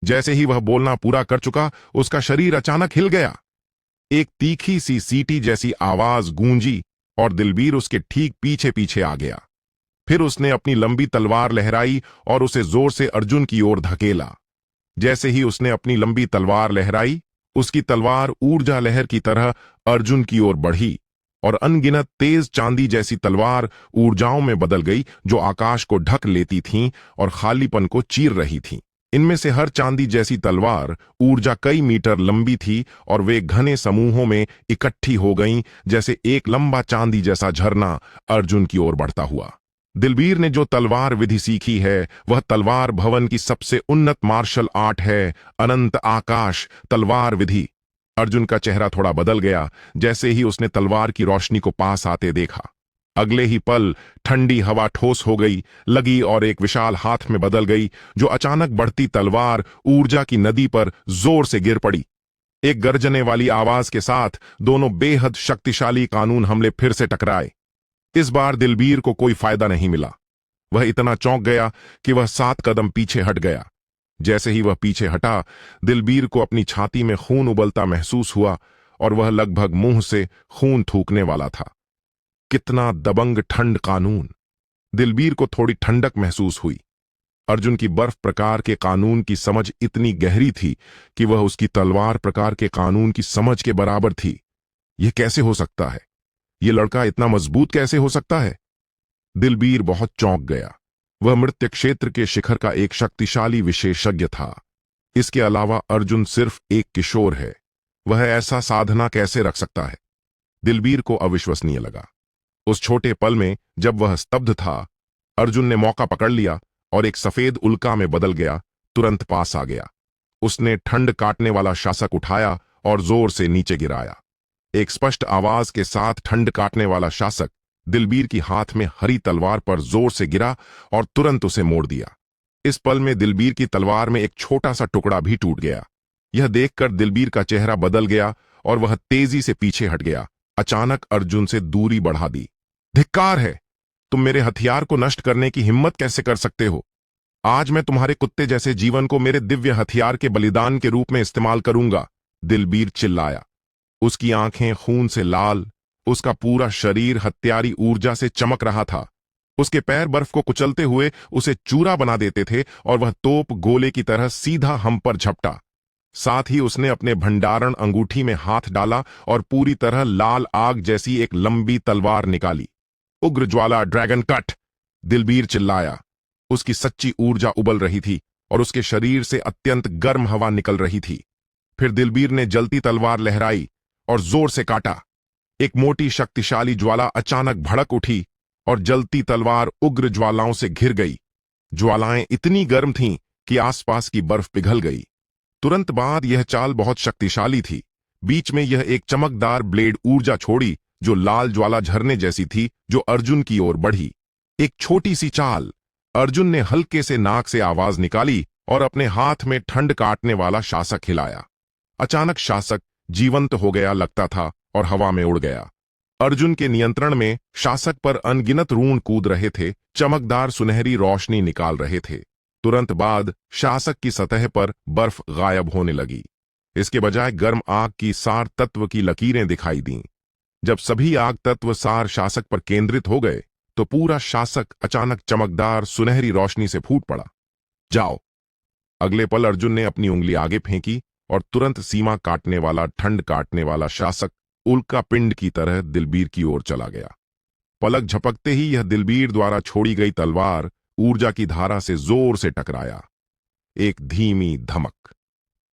जैसे ही वह बोलना पूरा कर चुका, उसका शरीर अचानक हिल गया। एक तीखी सी सीटी जैसी आवाज गूंजी और दिलबीर उसके ठीक पीछे पीछे आ गया। फिर उसने अपनी लंबी तलवार लहराई और उसे जोर से अर्जुन की ओर धकेला। जैसे ही उसने अपनी लंबी तलवार लहराई, उसकी तलवार ऊर्जा लहर की तरह अर्जुन की ओर बढ़ी और अनगिनत तेज चांदी जैसी तलवार ऊर्जाओं में बदल गई, जो आकाश को ढक लेती थीं और खालीपन को चीर रही थीं। इनमें से हर चांदी जैसी तलवार ऊर्जा कई मीटर लंबी थी और वे घने समूहों में इकट्ठी हो गईं, जैसे एक लंबा चांदी जैसा झरना अर्जुन की ओर बढ़ता हुआ। दिलबीर ने जो तलवार विधि सीखी है, वह तलवार भवन की सबसे उन्नत मार्शल आर्ट है, अनंत आकाश तलवार विधि। अर्जुन का चेहरा थोड़ा बदल गया जैसे ही उसने तलवार की रोशनी को पास आते देखा। अगले ही पल ठंडी हवा ठोस हो गई लगी और एक विशाल हाथ में बदल गई, जो अचानक बढ़ती तलवार ऊर्जा की नदी पर जोर से गिर पड़ी। एक गर्जने वाली आवाज के साथ दोनों बेहद शक्तिशाली कानून हमले फिर से टकराए। इस बार दिलबीर को कोई फायदा नहीं मिला। वह इतना चौंक गया कि वह 7 कदम पीछे हट गया। जैसे ही वह पीछे हटा, दिलबीर को अपनी छाती में खून उबलता महसूस हुआ और वह लगभग मुंह से खून थूकने वाला था। कितना दबंग ठंड कानून! दिलबीर को थोड़ी ठंडक महसूस हुई। अर्जुन की बर्फ प्रकार के कानून की समझ इतनी गहरी थी कि वह उसकी तलवार प्रकार के कानून की समझ के बराबर थी। यह कैसे हो सकता है? यह लड़का इतना मजबूत कैसे हो सकता है? दिलबीर बहुत चौंक गया। वह मृत्यु क्षेत्र के शिखर का एक शक्तिशाली विशेषज्ञ था। इसके अलावा अर्जुन सिर्फ एक किशोर है। वह ऐसा साधना कैसे रख सकता है? दिलबीर को अविश्वसनीय लगा। उस छोटे पल में जब वह स्तब्ध था, अर्जुन ने मौका पकड़ लिया और एक सफेद उल्का में बदल गया, तुरंत पास आ गया। उसने ठंड काटने वाला शासक उठाया और जोर से नीचे गिराया। एक स्पष्ट आवाज के साथ ठंड काटने वाला शासक दिलबीर की हाथ में हरी तलवार पर जोर से गिरा और तुरंत उसे मोड़ दिया। इस पल में दिलबीर की तलवार में एक छोटा सा टुकड़ा भी टूट गया। यह देखकर दिलबीर का चेहरा बदल गया और वह तेजी से पीछे हट गया। अचानक अर्जुन से दूरी बढ़ा दी। धिक्कार है! तुम मेरे हथियार को नष्ट करने की हिम्मत कैसे कर सकते हो? आज मैं तुम्हारे कुत्ते जैसे जीवन को मेरे दिव्य हथियार के बलिदान के रूप में इस्तेमाल करूंगा, दिलबीर चिल्लाया। उसकी आंखें खून से लाल, उसका पूरा शरीर हत्यारी ऊर्जा से चमक रहा था। उसके पैर बर्फ को कुचलते हुए उसे चूरा बना देते थे और वह तोप गोले की तरह सीधा हम पर झपटा। साथ ही उसने अपने भंडारण अंगूठी में हाथ डाला और पूरी तरह लाल आग जैसी एक लंबी तलवार निकाली। उग्र ज्वाला ड्रैगन कट! दिलबीर चिल्लाया। उसकी सच्ची ऊर्जा उबल रही थी और उसके शरीर से अत्यंत गर्म हवा निकल रही थी। फिर दिलबीर ने जलती तलवार लहराई और जोर से काटा। एक मोटी शक्तिशाली ज्वाला अचानक भड़क उठी और जलती तलवार उग्र ज्वालाओं से घिर गई। ज्वालाएं इतनी गर्म थीं कि आसपास की बर्फ पिघल गई। तुरंत बाद यह चाल बहुत शक्तिशाली थी। बीच में यह एक चमकदार ब्लेड ऊर्जा छोड़ी जो लाल ज्वाला झरने जैसी थी, जो अर्जुन की ओर बढ़ी। एक छोटी सी चाल। अर्जुन ने हल्के से नाक से आवाज निकाली और अपने हाथ में ठंड काटने वाला शासक हिलाया। अचानक शासक जीवंत हो गया लगता था और हवा में उड़ गया। अर्जुन के नियंत्रण में शासक पर अनगिनत रून कूद रहे थे, चमकदार सुनहरी रोशनी निकाल रहे थे। तुरंत बाद शासक की सतह पर बर्फ गायब होने लगी। इसके बजाय गर्म आग की सार तत्व की लकीरें दिखाई दीं। जब सभी आग तत्व सार शासक पर केंद्रित हो गए तो पूरा शासक अचानक चमकदार सुनहरी रोशनी से फूट पड़ा। जाओ! अगले पल अर्जुन ने अपनी उंगली आगे फेंकी और तुरंत सीमा काटने वाला ठंड काटने वाला शासक उल्का पिंड की तरह दिलबीर की ओर चला गया। पलक झपकते ही यह दिलबीर द्वारा छोड़ी गई तलवार ऊर्जा की धारा से जोर से टकराया। एक धीमी धमक।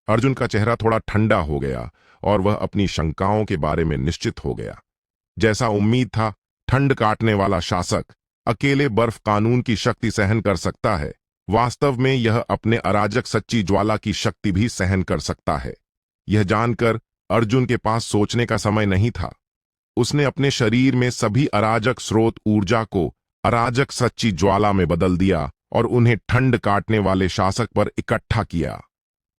अर्जुन का चेहरा थोड़ा ठंडा हो गया और वह अपनी शंकाओं के बारे में निश्चित हो गया। जैसा उम्मीद था, ठंड काटने वाला शासक अकेले बर्फ कानून की शक्ति सहन कर सकता है। वास्तव में यह अपने अराजक सच्ची ज्वाला की शक्ति भी सहन कर सकता है। यह जानकर अर्जुन के पास सोचने का समय नहीं था। उसने अपने शरीर में सभी अराजक स्रोत ऊर्जा को अराजक सच्ची ज्वाला में बदल दिया और उन्हें ठंड काटने वाले शासक पर इकट्ठा किया।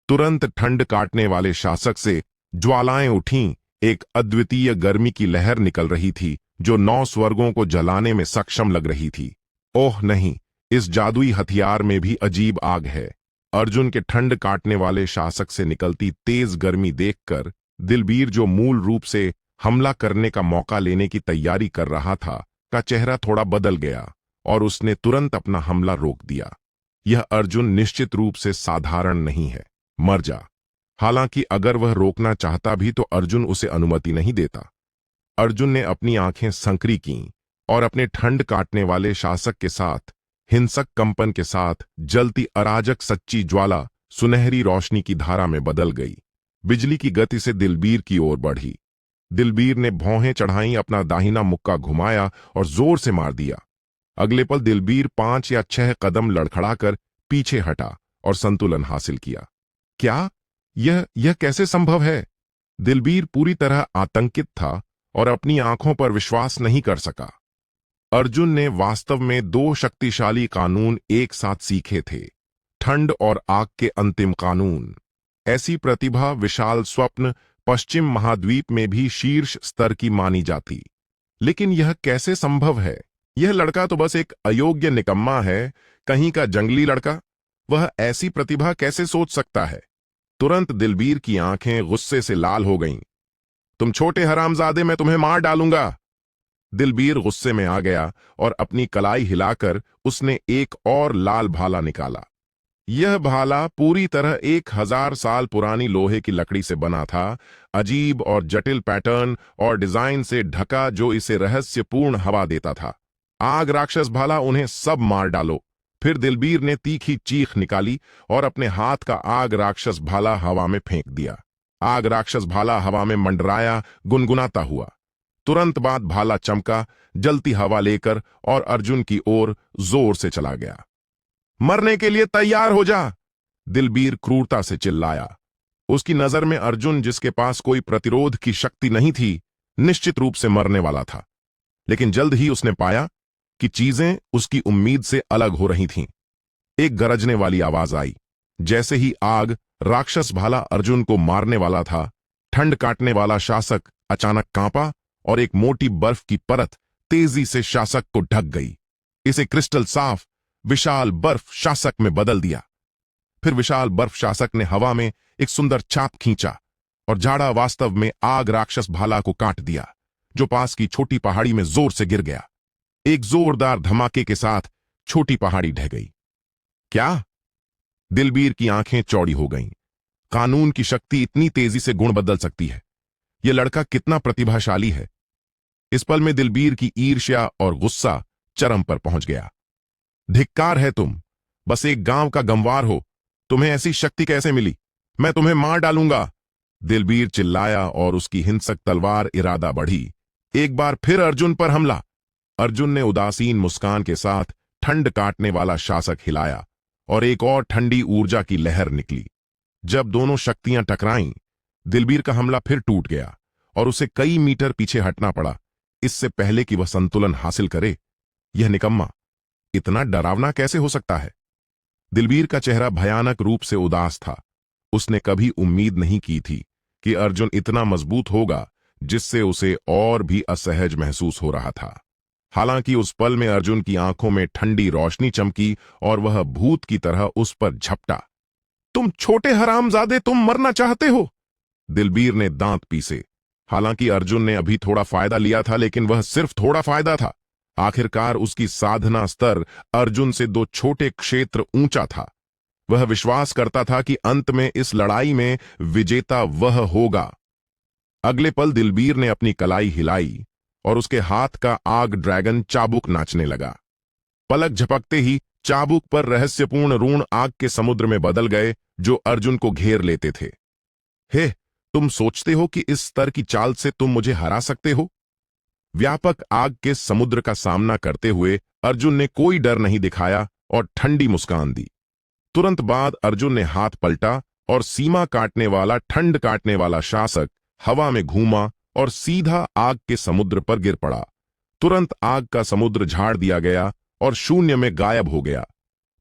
तुरंत ठंड काटने वाले शासक से ज्वालाएं उठीं। एक अद्वितीय गर्मी की लहर निकल रही थी जो 9 स्वर्गों को जलाने में सक्षम लग रही थी। ओह नहीं, इस जादुई हथियार में भी अजीब आग है। अर्जुन के ठंड काटने वाले शासक से निकलती तेज गर्मी देखकर दिलबीर, जो मूल रूप से हमला करने का मौका लेने की तैयारी कर रहा था, का चेहरा थोड़ा बदल गया और उसने तुरंत अपना हमला रोक दिया। यह अर्जुन निश्चित रूप से साधारण नहीं है, मर जा। हालांकि अगर वह रोकना चाहता भी तो अर्जुन उसे अनुमति नहीं देता। अर्जुन ने अपनी आंखें संकरी कीं और अपने ठंड काटने वाले शासक के साथ हिंसक कंपन के साथ जलती अराजक सच्ची ज्वाला सुनहरी रोशनी की धारा में बदल गई। बिजली की गति से दिलबीर की ओर बढ़ी। दिलबीर ने भौहें चढ़ाई, अपना दाहिना मुक्का घुमाया और जोर से मार दिया। अगले पल दिलबीर 5 या 6 कदम लड़खड़ाकर पीछे हटा और संतुलन हासिल किया। क्या यह कैसे संभव है? दिलबीर पूरी तरह आतंकित था और अपनी आंखों पर विश्वास नहीं कर सका। अर्जुन ने वास्तव में 2 शक्तिशाली कानून एक साथ सीखे थे, ठंड और आग के अंतिम कानून। ऐसी प्रतिभा, विशाल स्वप्न पश्चिम महाद्वीप में भी शीर्ष स्तर की मानी जाती। लेकिन यह कैसे संभव है? यह लड़का तो बस एक अयोग्य निकम्मा है, कहीं का जंगली लड़का। वह ऐसी प्रतिभा कैसे सोच सकता है? तुरंत दिलबीर की आंखें गुस्से से लाल हो गईं। तुम छोटे हरामजादे, मैं तुम्हें मार डालूंगा। दिलबीर गुस्से में आ गया और अपनी कलाई हिलाकर उसने एक और लाल भाला निकाला। यह भाला पूरी तरह 1000 साल पुरानी लोहे की लकड़ी से बना था, अजीब और जटिल पैटर्न और डिजाइन से ढका जो इसे रहस्यपूर्ण हवा देता था। आग राक्षस भाला, उन्हें सब मार डालो। फिर दिलबीर ने तीखी चीख निकाली और अपने हाथ का आग राक्षस भाला हवा में फेंक दिया। आग राक्षस भाला हवा में मंडराया, गुनगुनाता हुआ। तुरंत बाद भाला चमका, जलती हवा लेकर और अर्जुन की ओर जोर से चला गया। मरने के लिए तैयार हो जा, दिलबीर क्रूरता से चिल्लाया। उसकी नजर में अर्जुन, जिसके पास कोई प्रतिरोध की शक्ति नहीं थी, निश्चित रूप से मरने वाला था। लेकिन जल्द ही उसने पाया कि चीजें उसकी उम्मीद से अलग हो रही थीं। एक गरजने वाली आवाज आई। जैसे ही आग राक्षस भाला अर्जुन को मारने वाला था, ठंड काटने वाला शासक अचानक कांपा और एक मोटी बर्फ की परत तेजी से शासक को ढक गई। इसे क्रिस्टल साफ विशाल बर्फ शासक में बदल दिया। फिर विशाल बर्फ शासक ने हवा में एक सुंदर छाप खींचा और झाड़ा वास्तव में आग राक्षस भाला को काट दिया, जो पास की छोटी पहाड़ी में जोर से गिर गया। एक जोरदार धमाके के साथ छोटी पहाड़ी ढह गई। क्या? दिलबीर की आंखें चौड़ी हो गईं। कानून की शक्ति इतनी तेजी से गुण बदल सकती है। यह लड़का कितना प्रतिभाशाली है। इस पल में दिलबीर की ईर्ष्या और गुस्सा चरम पर पहुंच गया। धिक्कार है, तुम बस एक गांव का गंवार हो। तुम्हें ऐसी शक्ति कैसे मिली? मैं तुम्हें मार डालूंगा, दिलबीर चिल्लाया और उसकी हिंसक तलवार इरादा बढ़ी। एक बार फिर अर्जुन पर हमला। अर्जुन ने उदासीन मुस्कान के साथ ठंड काटने वाला शासक हिलाया और एक और ठंडी ऊर्जा की लहर निकली। जब दोनों शक्तियां टकराईं, दिलबीर का हमला फिर टूट गया और उसे कई मीटर पीछे हटना पड़ा, इससे पहले कि वह संतुलन हासिल करे। यह निकम्मा इतना डरावना कैसे हो सकता है? दिलबीर का चेहरा भयानक रूप से उदास था। उसने कभी उम्मीद नहीं की थी कि अर्जुन इतना मजबूत होगा, जिससे उसे और भी असहज महसूस हो रहा था। हालांकि उस पल में अर्जुन की आंखों में ठंडी रोशनी चमकी और वह भूत की तरह उस पर झपटा। तुम छोटे हरामजादे, तुम मरना चाहते हो? दिलबीर ने दांत पीसे। हालांकि अर्जुन ने अभी थोड़ा फायदा लिया था, लेकिन वह सिर्फ थोड़ा फायदा था। आखिरकार उसकी साधना स्तर अर्जुन से 2 छोटे क्षेत्र ऊंचा था। वह विश्वास करता था कि अंत में इस लड़ाई में विजेता वह होगा। अगले पल दिलबीर ने अपनी कलाई हिलाई और उसके हाथ का आग ड्रैगन चाबुक नाचने लगा। पलक झपकते ही चाबुक पर रहस्यपूर्ण ऋण आग के समुद्र में बदल गए, जो अर्जुन को घेर लेते थे। हे, तुम सोचते हो कि इस स्तर की चाल से तुम मुझे हरा सकते हो? व्यापक आग के समुद्र का सामना करते हुए अर्जुन ने कोई डर नहीं दिखाया और ठंडी मुस्कान दी। तुरंत बाद अर्जुन ने हाथ पलटा और सीमा काटने वाला ठंड काटने वाला शासक हवा में घूमा और सीधा आग के समुद्र पर गिर पड़ा। तुरंत आग का समुद्र झाड़ दिया गया और शून्य में गायब हो गया।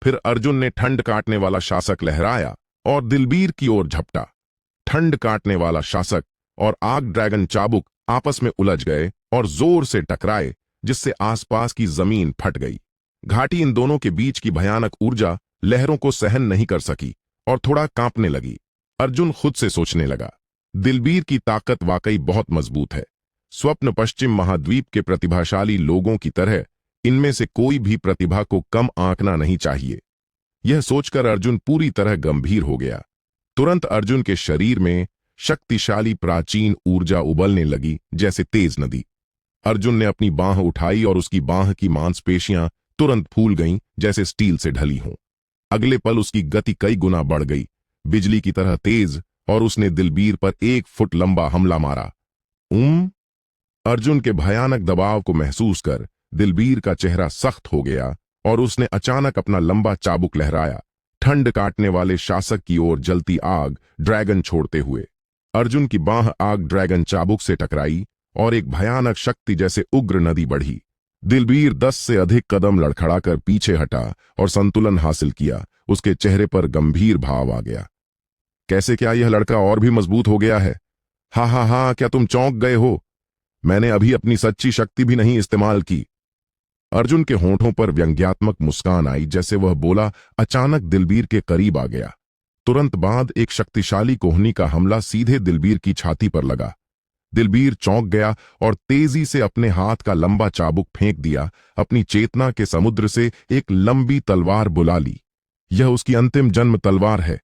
फिर अर्जुन ने ठंड काटने वाला शासक लहराया और दिलबीर की ओर झपटा। ठंड काटने वाला शासक और आग ड्रैगन चाबुक आपस में उलझ गए और जोर से टकराए, जिससे आसपास की जमीन फट गई। घाटी इन दोनों के बीच की भयानक ऊर्जा लहरों को सहन नहीं कर सकी और थोड़ा कांपने लगी। अर्जुन खुद से सोचने लगा, दिलबीर की ताकत वाकई बहुत मजबूत है। स्वप्न पश्चिम महाद्वीप के प्रतिभाशाली लोगों की तरह इनमें से कोई भी प्रतिभा को कम आंकना नहीं चाहिए। यह सोचकर अर्जुन पूरी तरह गंभीर हो गया। तुरंत अर्जुन के शरीर में शक्तिशाली प्राचीन ऊर्जा उबलने लगी, जैसे तेज नदी। अर्जुन ने अपनी बांह उठाई और उसकी बांह की मांसपेशियां तुरंत फूल गईं, जैसे स्टील से ढली हों। अगले पल उसकी गति कई गुना बढ़ गई, बिजली की तरह तेज, और उसने दिलबीर पर 1 फुट लंबा हमला मारा। अर्जुन के भयानक दबाव को महसूस कर दिलबीर का चेहरा सख्त हो गया और उसने अचानक अपना लंबा चाबुक लहराया, ठंड काटने वाले शासक की ओर जलती आग ड्रैगन छोड़ते हुए। अर्जुन की बांह आग ड्रैगन चाबुक से टकराई और एक भयानक शक्ति जैसे उग्र नदी बढ़ी। दिलबीर 10 से अधिक कदम लड़खड़ाकर पीछे हटा और संतुलन हासिल किया। उसके चेहरे पर गंभीर भाव आ गया। कैसे, क्या यह लड़का और भी मजबूत हो गया है? हा हा हा, क्या तुम चौंक गए हो? मैंने अभी अपनी सच्ची शक्ति भी नहीं इस्तेमाल की। अर्जुन के होंठों पर व्यंग्यात्मक मुस्कान आई, जैसे वह बोला। अचानक दिलबीर के करीब आ गया। तुरंत बाद एक शक्तिशाली कोहनी का हमला सीधे दिलबीर की छाती पर लगा। दिलबीर चौंक गया और तेजी से अपने हाथ का लंबा चाबुक फेंक दिया। अपनी चेतना के समुद्र से एक लंबी तलवार बुला ली। यह उसकी अंतिम जन्म तलवार है।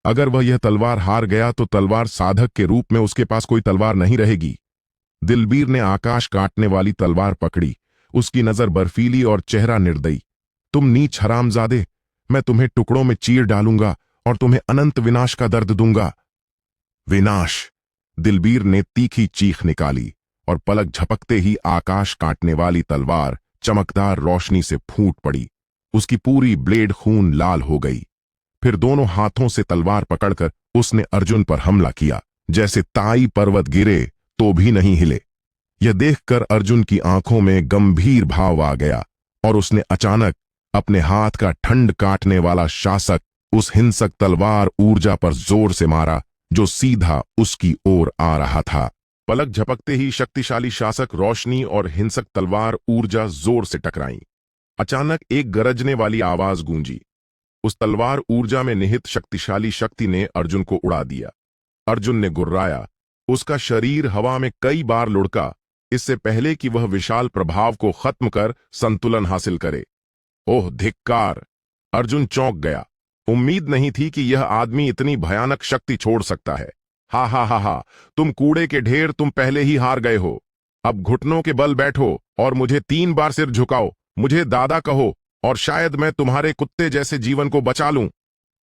अगर वह यह तलवार हार गया तो तलवार साधक के रूप में उसके पास कोई तलवार नहीं रहेगी। दिलबीर ने आकाश काटने वाली तलवार पकड़ी। उसकी नजर बर्फीली और चेहरा निर्दयी। तुम नीच हरामजादे, मैं तुम्हें टुकड़ों में चीर डालूंगा और तुम्हें अनंत विनाश का दर्द दूंगा। विनाश! दिलबीर ने तीखी चीख निकाली और पलक झपकते ही आकाश काटने वाली तलवार चमकदार रोशनी से फूट पड़ी। उसकी पूरी ब्लेड खून लाल हो गई। फिर दोनों हाथों से तलवार पकड़कर उसने अर्जुन पर हमला किया। जैसे ताई पर्वत गिरे तो भी नहीं हिले। यह देखकर अर्जुन की आंखों में गंभीर भाव आ गया और उसने अचानक अपने हाथ का ठंड काटने वाला शासक उस हिंसक तलवार ऊर्जा पर जोर से मारा, जो सीधा उसकी ओर आ रहा था। पलक झपकते ही शक्तिशाली शासक रोशनी और हिंसक तलवार ऊर्जा जोर से टकराई। अचानक एक गरजने वाली आवाज गूंजी। उस तलवार ऊर्जा में निहित शक्तिशाली शक्ति ने अर्जुन को उड़ा दिया। अर्जुन ने गुर्राया। उसका शरीर हवा में कई बार लुढ़का, इससे पहले कि वह विशाल प्रभाव को खत्म कर संतुलन हासिल करे। ओह धिक्कार! अर्जुन चौंक गया। उम्मीद नहीं थी कि यह आदमी इतनी भयानक शक्ति छोड़ सकता है। हा हा हा हा, तुम कूड़े के ढेर, तुम पहले ही हार गए हो। अब घुटनों के बल बैठो और मुझे 3 बार सिर झुकाओ, मुझे दादा कहो और शायद मैं तुम्हारे कुत्ते जैसे जीवन को बचा लूं।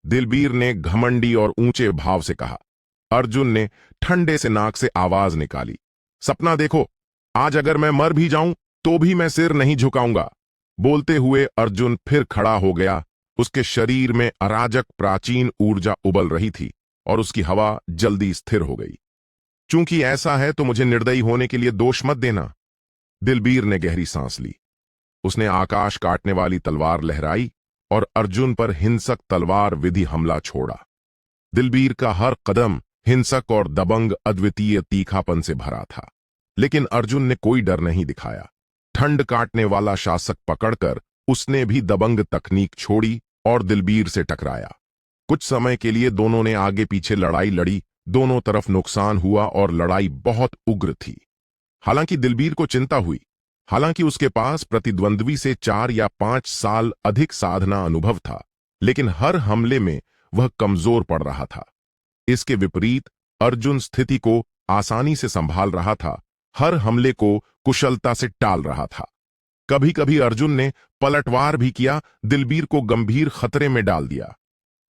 दिलबीर ने घमंडी और ऊंचे भाव से कहा। अर्जुन ने ठंडे से नाक से आवाज निकाली। सपना देखो, आज अगर मैं मर भी जाऊं तो भी मैं सिर नहीं झुकाऊंगा। बोलते हुए अर्जुन फिर खड़ा हो गया। उसके शरीर में अराजक प्राचीन ऊर्जा उबल रही थी और उसकी हवा जल्दी स्थिर हो गई। चूंकि ऐसा है तो मुझे निर्दयी होने के लिए दोष मत देना। दिलबीर ने गहरी सांस ली। उसने आकाश काटने वाली तलवार लहराई और अर्जुन पर हिंसक तलवार विधि हमला छोड़ा। दिलबीर का हर कदम हिंसक और दबंग अद्वितीय तीखापन से भरा था, लेकिन अर्जुन ने कोई डर नहीं दिखाया। ठंड काटने वाला शासक पकड़कर उसने भी दबंग तकनीक छोड़ी और दिलबीर से टकराया। कुछ समय के लिए दोनों ने आगे पीछे लड़ाई लड़ी। दोनों तरफ नुकसान हुआ और लड़ाई बहुत उग्र थी। हालांकि दिलबीर को चिंता हुई। हालांकि उसके पास प्रतिद्वंद्वी से 4 या 5 साल अधिक साधना अनुभव था, लेकिन हर हमले में वह कमजोर पड़ रहा था। इसके विपरीत अर्जुन स्थिति को आसानी से संभाल रहा था, हर हमले को कुशलता से टाल रहा था। कभी कभी अर्जुन ने पलटवार भी किया, दिलबीर को गंभीर खतरे में डाल दिया।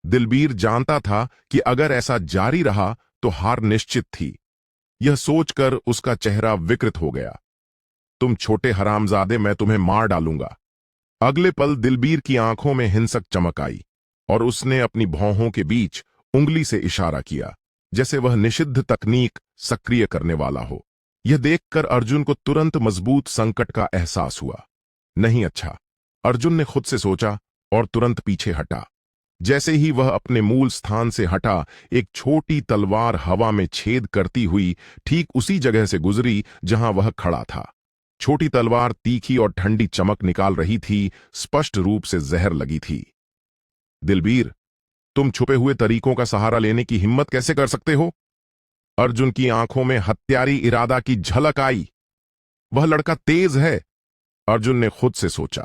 दिलबीर जानता था कि अगर ऐसा जारी रहा तो हार निश्चित थी। यह सोचकर उसका चेहरा विकृत हो गया। तुम छोटे हरामजादे, मैं तुम्हें मार डालूंगा। अगले पल दिलबीर की आंखों में हिंसक चमक आई और उसने अपनी भौहों के बीच उंगली से इशारा किया, जैसे वह निषिद्ध तकनीक सक्रिय करने वाला हो। यह देखकर अर्जुन को तुरंत मजबूत संकट का एहसास हुआ। नहीं अच्छा, अर्जुन ने खुद से सोचा और तुरंत पीछे हटा। जैसे ही वह अपने मूल स्थान से हटा, एक छोटी तलवार हवा में छेद करती हुई ठीक उसी जगह से गुजरी जहां वह खड़ा था। छोटी तलवार तीखी और ठंडी चमक निकाल रही थी, स्पष्ट रूप से जहर लगी थी। दिलबीर, तुम छुपे हुए तरीकों का सहारा लेने की हिम्मत कैसे कर सकते हो? अर्जुन की आंखों में हत्यारी इरादा की झलक आई। वह लड़का तेज है, अर्जुन ने खुद से सोचा।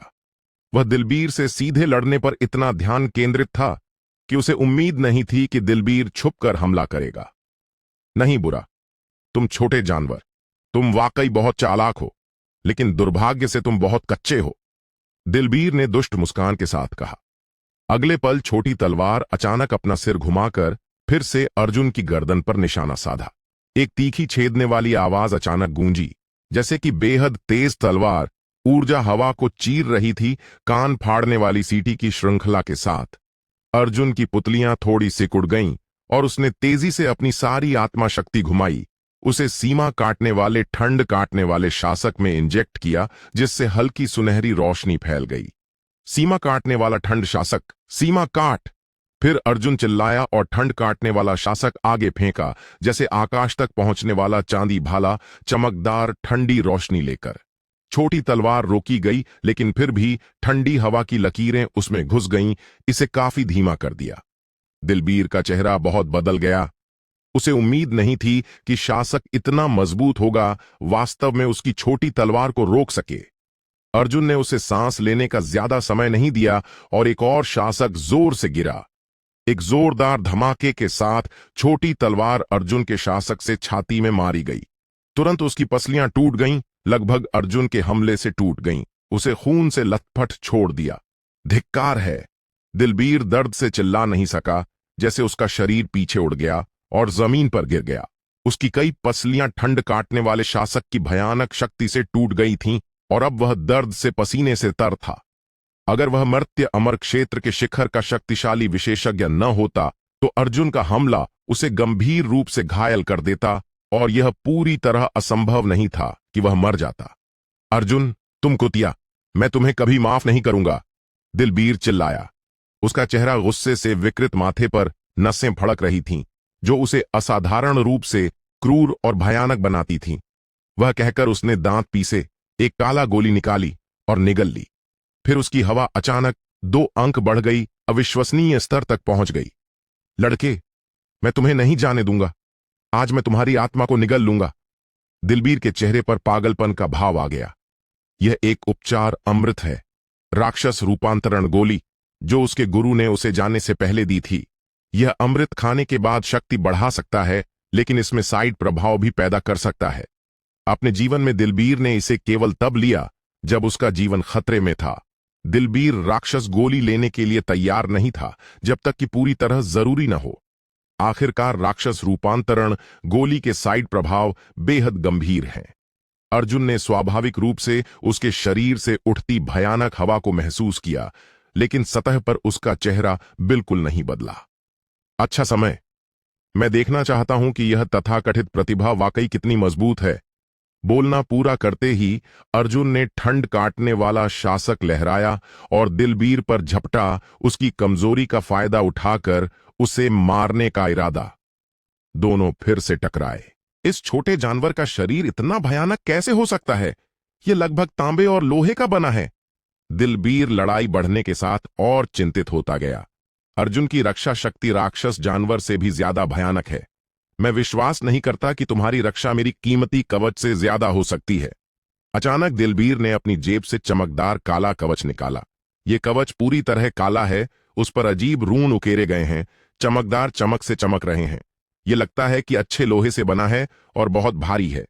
वह दिलबीर से सीधे लड़ने पर इतना ध्यान केंद्रित था कि उसे उम्मीद नहीं थी कि दिलबीर छुपकर हमला करेगा। नहीं बुरा, तुम छोटे जानवर, तुम वाकई बहुत चालाक हो, लेकिन दुर्भाग्य से तुम बहुत कच्चे हो, दिलबीर ने दुष्ट मुस्कान के साथ कहा। अगले पल छोटी तलवार अचानक अपना सिर घुमाकर फिर से अर्जुन की गर्दन पर निशाना साधा। एक तीखी छेदने वाली आवाज अचानक गूंजी, जैसे कि बेहद तेज तलवार ऊर्जा हवा को चीर रही थी, कान फाड़ने वाली सीटी की श्रृंखला के साथ। अर्जुन की पुतलियां थोड़ी सिकुड़ गईं और उसने तेजी से अपनी सारी आत्मा शक्ति घुमाई, उसे सीमा काटने वाले ठंड काटने वाले शासक में इंजेक्ट किया, जिससे हल्की सुनहरी रोशनी फैल गई। सीमा काटने वाला ठंड शासक, सीमा काट! फिर अर्जुन चिल्लाया और ठंड काटने वाला शासक आगे फेंका, जैसे आकाश तक पहुंचने वाला चांदी भाला, चमकदार ठंडी रोशनी लेकर। छोटी तलवार रोकी गई, लेकिन फिर भी ठंडी हवा की लकीरें उसमें घुस गईं, इसे काफी धीमा कर दिया। दिलबीर का चेहरा बहुत बदल गया। उसे उम्मीद नहीं थी कि शासक इतना मजबूत होगा, वास्तव में उसकी छोटी तलवार को रोक सके। अर्जुन ने उसे सांस लेने का ज्यादा समय नहीं दिया और एक और शासक जोर से गिरा। एक जोरदार धमाके के साथ छोटी तलवार अर्जुन के शासक से छाती में मारी गई। तुरंत उसकी पसलियां टूट गईं, लगभग अर्जुन के हमले से टूट गईं, उसे खून से लथपथ छोड़ दिया। धिक्कार है! दिलबीर दर्द से चिल्ला नहीं सका, जैसे उसका शरीर पीछे उड़ गया और जमीन पर गिर गया। उसकी कई पसलियां ठंड काटने वाले शासक की भयानक शक्ति से टूट गई थीं और अब वह दर्द से पसीने से तर था। अगर वह मर्त्य अमर क्षेत्र के शिखर का शक्तिशाली विशेषज्ञ न होता तो अर्जुन का हमला उसे गंभीर रूप से घायल कर देता और यह पूरी तरह असंभव नहीं था कि वह मर जाता। अर्जुन, तुम कुतिया, मैं तुम्हें कभी माफ नहीं करूंगा, दिलबीर चिल्लाया। उसका चेहरा गुस्से से विकृत, माथे पर नसें फड़क रही थीं, जो उसे असाधारण रूप से क्रूर और भयानक बनाती थीं। वह कहकर उसने दांत पीसे एक काला गोली निकाली और निगल ली। फिर उसकी हवा अचानक 2 अंक बढ़ गई, अविश्वसनीय स्तर तक पहुंच गई। लड़के, मैं तुम्हें नहीं जाने दूंगा, आज मैं तुम्हारी आत्मा को निगल लूंगा। दिलबीर के चेहरे पर पागलपन का भाव आ गया। यह एक उपचार अमृत है, राक्षस रूपांतरण गोली, जो उसके गुरु ने उसे जाने से पहले दी थी। यह अमृत खाने के बाद शक्ति बढ़ा सकता है, लेकिन इसमें साइड प्रभाव भी पैदा कर सकता है। अपने जीवन में दिलबीर ने इसे केवल तब लिया जब उसका जीवन खतरे में था। दिलबीर राक्षस गोली लेने के लिए तैयार नहीं था जब तक कि पूरी तरह जरूरी न हो। आखिरकार राक्षस रूपांतरण गोली के साइड प्रभाव बेहद गंभीर हैं। अर्जुन ने स्वाभाविक रूप से उसके शरीर से उठती भयानक हवा को महसूस किया, लेकिन सतह पर उसका चेहरा बिल्कुल नहीं बदला। अच्छा समय, मैं देखना चाहता हूं कि यह तथाकथित प्रतिभा वाकई कितनी मजबूत है। बोलना पूरा करते ही अर्जुन ने ठंड काटने वाला शासक लहराया और दिलबीर पर झपटा, उसकी कमजोरी का फायदा उठाकर उसे मारने का इरादा। दोनों फिर से टकराए। इस छोटे जानवर का शरीर इतना भयानक कैसे हो सकता है? यह लगभग तांबे और लोहे का बना है। दिलबीर लड़ाई बढ़ने के साथ और चिंतित होता गया। अर्जुन की रक्षा शक्ति राक्षस जानवर से भी ज्यादा भयानक है। मैं विश्वास नहीं करता कि तुम्हारी रक्षा मेरी कीमती कवच से ज्यादा हो सकती है। अचानक दिलबीर ने अपनी जेब से चमकदार काला कवच निकाला। यह कवच पूरी तरह काला है, उस पर अजीब रून उकेरे गए हैं, चमकदार चमक से चमक रहे हैं। यह लगता है कि अच्छे लोहे से बना है और बहुत भारी है।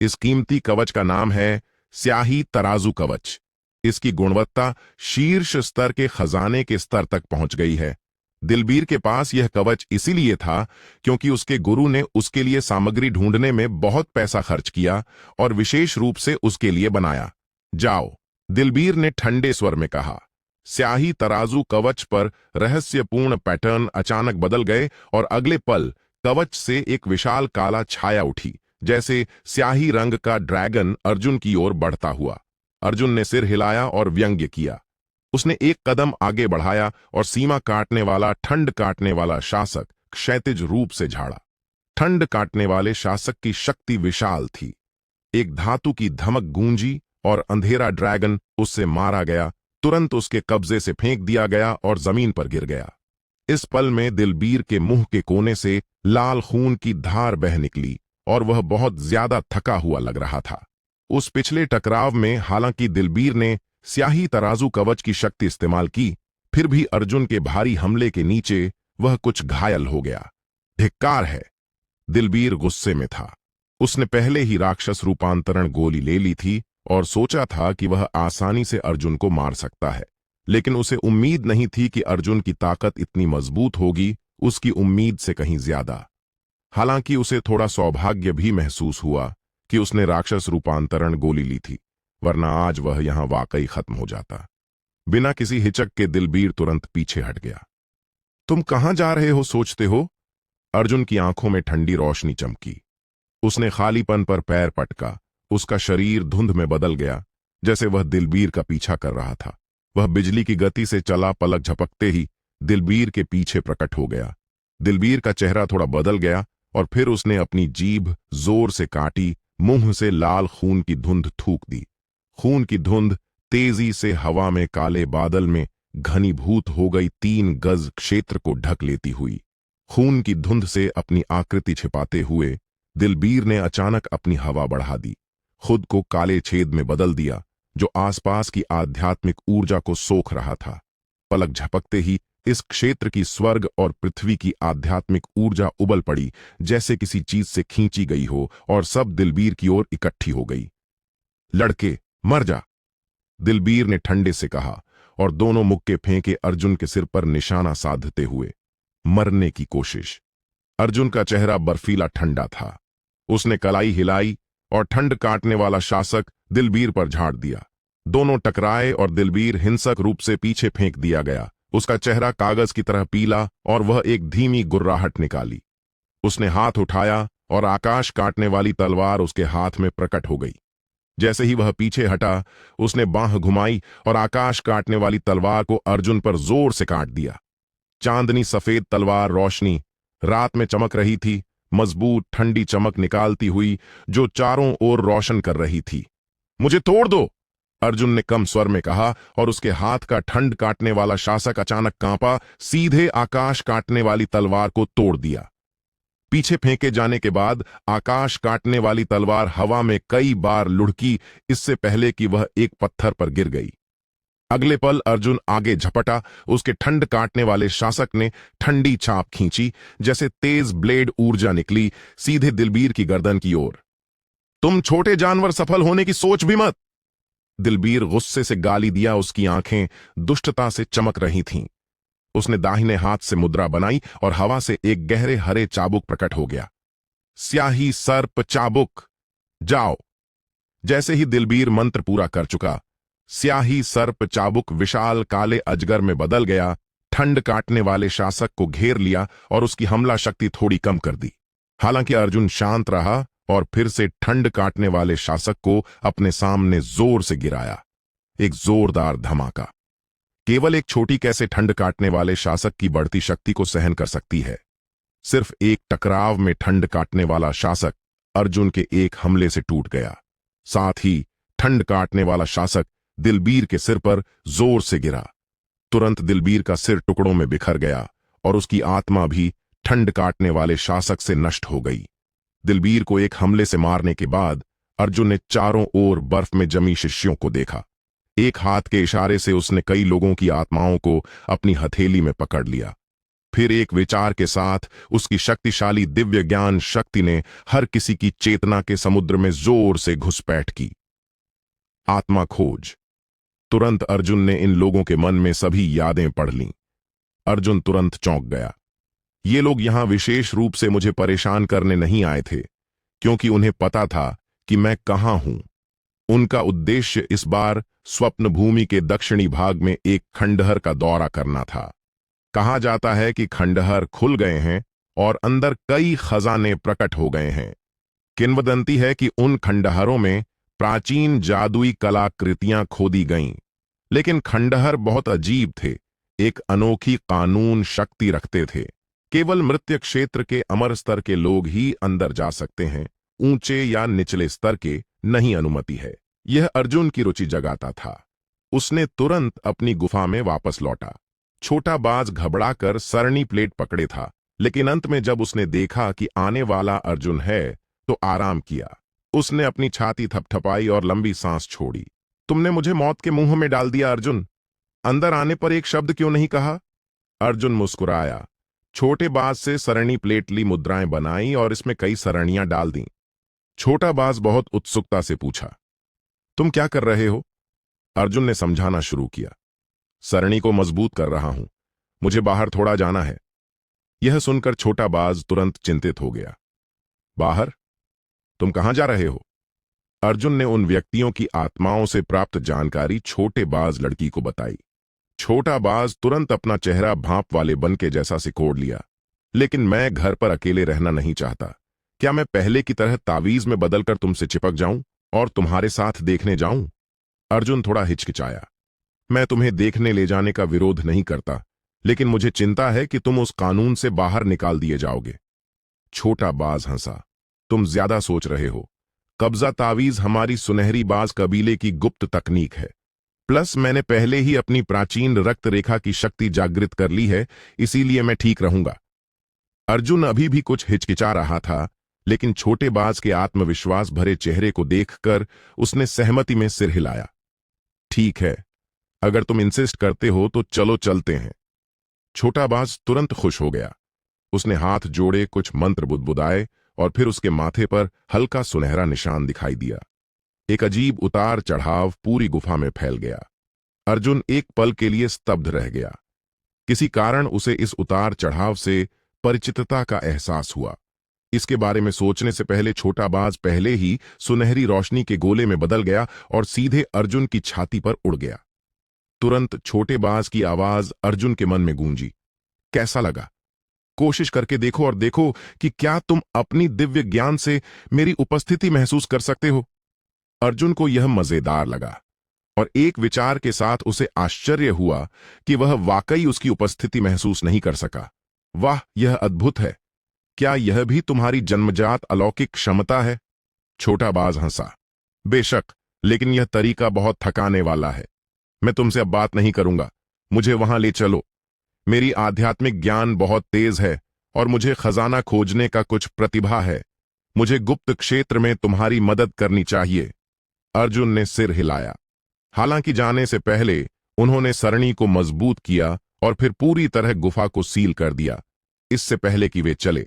इस कीमती कवच का नाम है स्याही तराजू कवच। इसकी गुणवत्ता शीर्ष स्तर के खजाने के स्तर तक पहुंच गई है। दिलबीर के पास यह कवच इसीलिए था क्योंकि उसके गुरु ने उसके लिए सामग्री ढूंढने में बहुत पैसा खर्च किया और विशेष रूप से उसके लिए बनाया। जाओ, दिलबीर ने ठंडे स्वर में कहा। स्याही तराजू कवच पर रहस्यपूर्ण पैटर्न अचानक बदल गए और अगले पल कवच से एक विशाल काला छाया उठी, जैसे स्याही रंग का ड्रैगन अर्जुन की ओर बढ़ता हुआ। अर्जुन ने सिर हिलाया और व्यंग्य किया। उसने एक कदम आगे बढ़ाया और सीमा काटने वाला, ठंड काटने वाला शासक क्षैतिज रूप से झाड़ा। ठंड काटने वाले शासक की शक्ति विशाल थी। एक धातु की धमक गूंजी और अंधेरा ड्रैगन उससे मारा गया, तुरंत उसके कब्जे से फेंक दिया गया और जमीन पर गिर गया। इस पल में दिलबीर के मुंह के कोने से लाल खून की धार बह निकली और वह बहुत ज्यादा थका हुआ लग रहा था। उस पिछले टकराव में हालांकि दिलबीर ने स्याही तराजू कवच की शक्ति इस्तेमाल की, फिर भी अर्जुन के भारी हमले के नीचे वह कुछ घायल हो गया। धिक्कार है, दिलबीर गुस्से में था। उसने पहले ही राक्षस रूपांतरण गोली ले ली थी और सोचा था कि वह आसानी से अर्जुन को मार सकता है, लेकिन उसे उम्मीद नहीं थी कि अर्जुन की ताकत इतनी मजबूत होगी, उसकी उम्मीद से कहीं ज्यादा। हालांकि उसे थोड़ा सौभाग्य भी महसूस हुआ कि उसने राक्षस रूपांतरण गोली ली थी, वरना आज वह यहां वाकई खत्म हो जाता। बिना किसी हिचक के दिलबीर तुरंत पीछे हट गया। तुम कहां जा रहे हो सोचते हो? अर्जुन की आंखों में ठंडी रोशनी चमकी। उसने खालीपन पर पैर पटका। उसका शरीर धुंध में बदल गया, जैसे वह दिलबीर का पीछा कर रहा था। वह बिजली की गति से चला, पलक झपकते ही दिलबीर के पीछे प्रकट हो गया। दिलबीर का चेहरा थोड़ा बदल गया और फिर उसने अपनी जीभ जोर से काटी, मुंह से लाल खून की धुंध थूक दी। खून की धुंध तेजी से हवा में काले बादल में घनीभूत हो गई, 3 गज क्षेत्र को ढक लेती हुई। खून की धुंध से अपनी आकृति छिपाते हुए दिलबीर ने अचानक अपनी हवा बढ़ा दी, खुद को काले छेद में बदल दिया जो आसपास की आध्यात्मिक ऊर्जा को सोख रहा था। पलक झपकते ही इस क्षेत्र की स्वर्ग और पृथ्वी की आध्यात्मिक ऊर्जा उबल पड़ी, जैसे किसी चीज से खींची गई हो, और सब दिलबीर की ओर इकट्ठी हो गई। लड़के, मर जा, दिलबीर ने ठंडे से कहा और दोनों मुक्के फेंके अर्जुन के सिर पर निशाना साधते हुए। मरने की कोशिश। अर्जुन का चेहरा बर्फीला ठंडा था। उसने कलाई हिलाई और ठंड काटने वाला शासक दिलबीर पर झाड़ दिया। दोनों टकराए और दिलबीर हिंसक रूप से पीछे फेंक दिया गया। उसका चेहरा कागज की तरह पीला और वह एक धीमी गुर्राहट निकाली। उसने हाथ उठाया और आकाश काटने वाली तलवार उसके हाथ में प्रकट हो गई। जैसे ही वह पीछे हटा, उसने बांह घुमाई और आकाश काटने वाली तलवार को अर्जुन पर जोर से काट दिया। चांदनी सफेद तलवार रोशनी रात में चमक रही थी, मजबूत ठंडी चमक निकालती हुई जो चारों ओर रोशन कर रही थी। मुझे तोड़ दो, अर्जुन ने कम स्वर में कहा और उसके हाथ का ठंड काटने वाला शासक अचानक कांपा, सीधे आकाश काटने वाली तलवार को तोड़ दिया। पीछे फेंके जाने के बाद आकाश काटने वाली तलवार हवा में कई बार लुढ़की, इससे पहले कि वह एक पत्थर पर गिर गई। अगले पल अर्जुन आगे झपटा। उसके ठंड काटने वाले शासक ने ठंडी छाप खींची, जैसे तेज ब्लेड ऊर्जा निकली, सीधे दिलबीर की गर्दन की ओर। तुम छोटे जानवर सफल होने की सोच भी मत, दिलबीर गुस्से से गाली दिया। उसकी आंखें दुष्टता से चमक रही थीं। उसने दाहिने हाथ से मुद्रा बनाई और हवा से एक गहरे हरे चाबुक प्रकट हो गया। स्याही सर्प चाबुक, जाओ। जैसे ही दिलबीर मंत्र पूरा कर चुका, स्याही सर्प चाबुक विशाल काले अजगर में बदल गया, ठंड काटने वाले शासक को घेर लिया और उसकी हमला शक्ति थोड़ी कम कर दी। हालांकि अर्जुन शांत रहा और फिर से ठंड काटने वाले शासक को अपने सामने जोर से गिराया। एक जोरदार धमाका। केवल एक छोटी कैसे ठंड काटने वाले शासक की बढ़ती शक्ति को सहन कर सकती है। सिर्फ एक टकराव में ठंड काटने वाला शासक अर्जुन के एक हमले से टूट गया। साथ ही ठंड काटने वाला शासक दिलबीर के सिर पर जोर से गिरा। तुरंत दिलबीर का सिर टुकड़ों में बिखर गया और उसकी आत्मा भी ठंड काटने वाले शासक से नष्ट हो गई। दिलबीर को एक हमले से मारने के बाद अर्जुन ने चारों ओर बर्फ में जमी शिष्यों को देखा। एक हाथ के इशारे से उसने कई लोगों की आत्माओं को अपनी हथेली में पकड़ लिया। फिर एक विचार के साथ उसकी शक्तिशाली दिव्य ज्ञान शक्ति ने हर किसी की चेतना के समुद्र में जोर से घुसपैठ की। आत्मा खोज। तुरंत अर्जुन ने इन लोगों के मन में सभी यादें पढ़ लीं। अर्जुन तुरंत चौंक गया। ये लोग यहां विशेष रूप से मुझे परेशान करने नहीं आए थे, क्योंकि उन्हें पता था कि मैं कहां हूं। उनका उद्देश्य इस बार स्वप्न भूमि के दक्षिणी भाग में एक खंडहर का दौरा करना था। कहा जाता है कि खंडहर खुल गए हैं और अंदर कई खजाने प्रकट हो गए हैं। किंवदंती है कि उन खंडहरों में प्राचीन जादुई कलाकृतियां खोदी गईं, लेकिन खंडहर बहुत अजीब थे, एक अनोखी कानून शक्ति रखते थे। केवल मृत्यु क्षेत्र के अमर स्तर के लोग ही अंदर जा सकते हैं, ऊंचे या निचले स्तर के नहीं अनुमति है। यह अर्जुन की रुचि जगाता था। उसने तुरंत अपनी गुफा में वापस लौटा। छोटा बाज घबराकर सरणी प्लेट पकड़े था, लेकिन अंत में जब उसने देखा कि आने वाला अर्जुन है तो आराम किया। उसने अपनी छाती थपथपाई और लंबी सांस छोड़ी। तुमने मुझे मौत के मुंह में डाल दिया अर्जुन। अंदर आने पर एक शब्द क्यों नहीं कहा? अर्जुन मुस्कुराया। छोटे बाज से सरणी प्लेट ली, मुद्राएं बनाई और इसमें कई सरणियां डाल दी। छोटा बाज बहुत उत्सुकता से पूछा, तुम क्या कर रहे हो? अर्जुन ने समझाना शुरू किया, सरणी को मजबूत कर रहा हूं, मुझे बाहर थोड़ा जाना है। यह सुनकर छोटा बाज तुरंत चिंतित हो गया। बाहर? तुम कहां जा रहे हो? अर्जुन ने उन व्यक्तियों की आत्माओं से प्राप्त जानकारी छोटे बाज लड़की को बताई। छोटा बाज तुरंत अपना चेहरा भाप वाले बन के जैसा सिकोड़ लिया। लेकिन मैं घर पर अकेले रहना नहीं चाहता। क्या मैं पहले की तरह तावीज में बदलकर तुमसे चिपक जाऊं और तुम्हारे साथ देखने जाऊं? अर्जुन थोड़ा हिचकिचाया। मैं तुम्हें देखने ले जाने का विरोध नहीं करता, लेकिन मुझे चिंता है कि तुम उस कानून से बाहर निकाल दिए जाओगे। छोटा बाज हंसा। तुम ज्यादा सोच रहे हो। कब्जा तावीज हमारी सुनहरी बाज कबीले की गुप्त तकनीक है। प्लस मैंने पहले ही अपनी प्राचीन रक्त रेखा की शक्ति जागृत कर ली है, इसीलिए मैं ठीक रहूंगा। अर्जुन अभी भी कुछ हिचकिचा रहा था, लेकिन छोटे बाज के आत्मविश्वास भरे चेहरे को देखकर उसने सहमति में सिर हिलाया। ठीक है, अगर तुम इंसिस्ट करते हो तो चलो चलते हैं। छोटा बाज तुरंत खुश हो गया। उसने हाथ जोड़े, कुछ मंत्र बुदबुदाए और फिर उसके माथे पर हल्का सुनहरा निशान दिखाई दिया। एक अजीब उतार चढ़ाव पूरी गुफा में फैल गया। अर्जुन एक पल के लिए स्तब्ध रह गया। किसी कारण उसे इस उतार चढ़ाव से परिचितता का एहसास हुआ। इसके बारे में सोचने से पहले छोटा बाज पहले ही सुनहरी रोशनी के गोले में बदल गया और सीधे अर्जुन की छाती पर उड़ गया। तुरंत छोटे बाज की आवाज अर्जुन के मन में गूंजी, कैसा लगा? कोशिश करके देखो और देखो कि क्या तुम अपनी दिव्य ज्ञान से मेरी उपस्थिति महसूस कर सकते हो। अर्जुन को यह मजेदार लगा और एक विचार के साथ उसे आश्चर्य हुआ कि वह वाकई उसकी उपस्थिति महसूस नहीं कर सका। वाह, यह अद्भुत है। क्या यह भी तुम्हारी जन्मजात अलौकिक क्षमता है? छोटा बाज हंसा। बेशक, लेकिन यह तरीका बहुत थकाने वाला है। मैं तुमसे अब बात नहीं करूंगा, मुझे वहां ले चलो। मेरी आध्यात्मिक ज्ञान बहुत तेज है और मुझे खजाना खोजने का कुछ प्रतिभा है। मुझे गुप्त क्षेत्र में तुम्हारी मदद करनी चाहिए। अर्जुन ने सिर हिलाया। हालांकि जाने से पहले उन्होंने सरणी को मजबूत किया और फिर पूरी तरह गुफा को सील कर दिया, इससे पहले कि वे चले।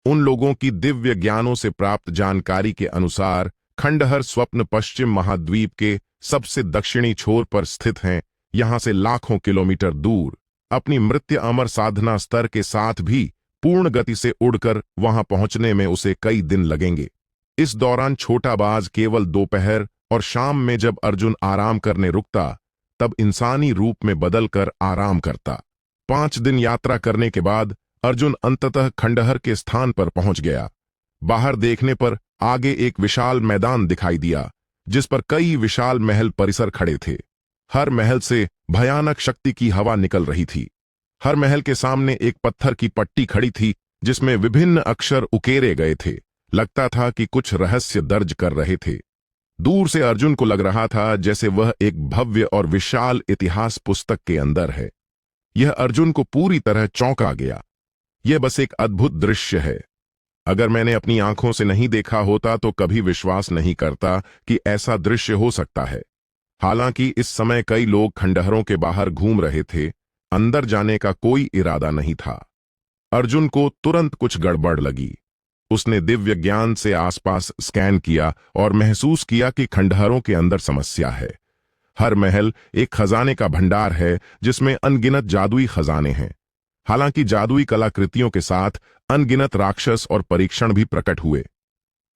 उन लोगों की दिव्य ज्ञानों से प्राप्त जानकारी के अनुसार खंडहर स्वप्न पश्चिम महाद्वीप के सबसे दक्षिणी छोर पर स्थित हैं। यहां से लाखों किलोमीटर दूर। अपनी मृत्यु अमर साधना स्तर के साथ भी पूर्ण गति से उड़कर वहां पहुंचने में उसे कई दिन लगेंगे। इस दौरान छोटा बाज केवल दोपहर और शाम में जब अर्जुन आराम करने रुकता, तब इंसानी रूप में बदलकर आराम करता। 5 दिन यात्रा करने के बाद अर्जुन अंततः खंडहर के स्थान पर पहुंच गया। बाहर देखने पर आगे एक विशाल मैदान दिखाई दिया, जिस पर कई विशाल महल परिसर खड़े थे। हर महल से भयानक शक्ति की हवा निकल रही थी। हर महल के सामने एक पत्थर की पट्टी खड़ी थी, जिसमें विभिन्न अक्षर उकेरे गए थे। लगता था कि कुछ रहस्य दर्ज कर रहे थे। दूर से अर्जुन को लग रहा था जैसे वह एक भव्य और विशाल इतिहास पुस्तक के अंदर है। यह अर्जुन को पूरी तरह चौंका गया। यह बस एक अद्भुत दृश्य है। अगर मैंने अपनी आंखों से नहीं देखा होता तो कभी विश्वास नहीं करता कि ऐसा दृश्य हो सकता है। हालांकि इस समय कई लोग खंडहरों के बाहर घूम रहे थे, अंदर जाने का कोई इरादा नहीं था। अर्जुन को तुरंत कुछ गड़बड़ लगी। उसने दिव्य ज्ञान से आसपास स्कैन किया और महसूस किया कि खंडहरों के अंदर समस्या है। हर महल एक खजाने का भंडार है, जिसमें अनगिनत जादुई खजाने हैं। हालांकि जादुई कलाकृतियों के साथ अनगिनत राक्षस और परीक्षण भी प्रकट हुए।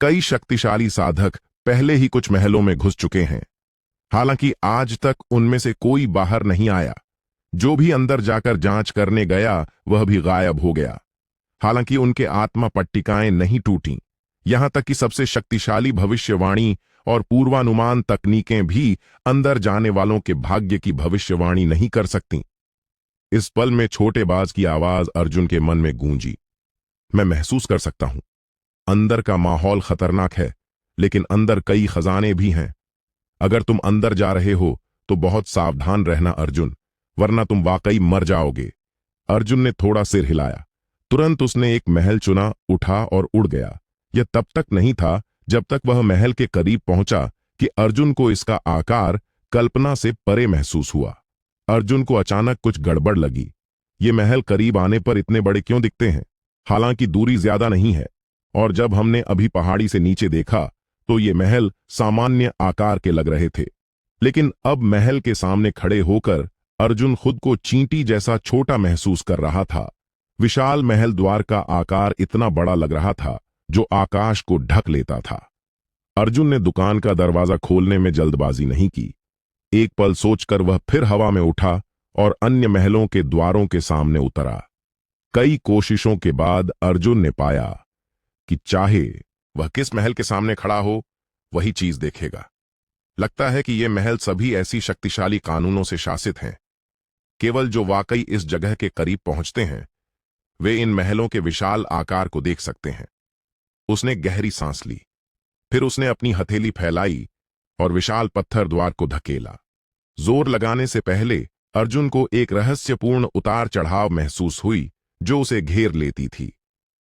कई शक्तिशाली साधक पहले ही कुछ महलों में घुस चुके हैं। हालांकि आज तक उनमें से कोई बाहर नहीं आया। जो भी अंदर जाकर जांच करने गया, वह भी गायब हो गया। हालांकि उनके आत्मा पट्टिकाएं नहीं टूटीं। यहां तक कि सबसे शक्तिशाली भविष्यवाणी और पूर्वानुमान तकनीकें भी अंदर जाने वालों के भाग्य की भविष्यवाणी नहीं कर सकती। इस पल में छोटे बाज की आवाज अर्जुन के मन में गूंजी। मैं महसूस कर सकता हूं, अंदर का माहौल खतरनाक है, लेकिन अंदर कई खजाने भी हैं। अगर तुम अंदर जा रहे हो तो बहुत सावधान रहना अर्जुन, वरना तुम वाकई मर जाओगे। अर्जुन ने थोड़ा सिर हिलाया। तुरंत उसने एक महल चुना, उठा और उड़ गया। यह तब तक नहीं था जब तक वह महल के करीब पहुंचा कि अर्जुन को इसका आकार कल्पना से परे महसूस हुआ। अर्जुन को अचानक कुछ गड़बड़ लगी। ये महल करीब आने पर इतने बड़े क्यों दिखते हैं? हालांकि दूरी ज्यादा नहीं है, और जब हमने अभी पहाड़ी से नीचे देखा तो ये महल सामान्य आकार के लग रहे थे। लेकिन अब महल के सामने खड़े होकर अर्जुन खुद को चींटी जैसा छोटा महसूस कर रहा था। विशाल महल द्वार का आकार इतना बड़ा लग रहा था जो आकाश को ढक लेता था। अर्जुन ने दुकान का दरवाजा खोलने में जल्दबाजी नहीं की। एक पल सोचकर वह फिर हवा में उठा और अन्य महलों के द्वारों के सामने उतरा। कई कोशिशों के बाद अर्जुन ने पाया कि चाहे वह किस महल के सामने खड़ा हो, वही चीज देखेगा। लगता है कि ये महल सभी ऐसी शक्तिशाली कानूनों से शासित हैं। केवल जो वाकई इस जगह के करीब पहुंचते हैं वे इन महलों के विशाल आकार को देख सकते हैं। उसने गहरी सांस ली। फिर उसने अपनी हथेली फैलाई और विशाल पत्थर द्वार को धकेला। जोर लगाने से पहले अर्जुन को एक रहस्यपूर्ण उतार चढ़ाव महसूस हुई जो उसे घेर लेती थी।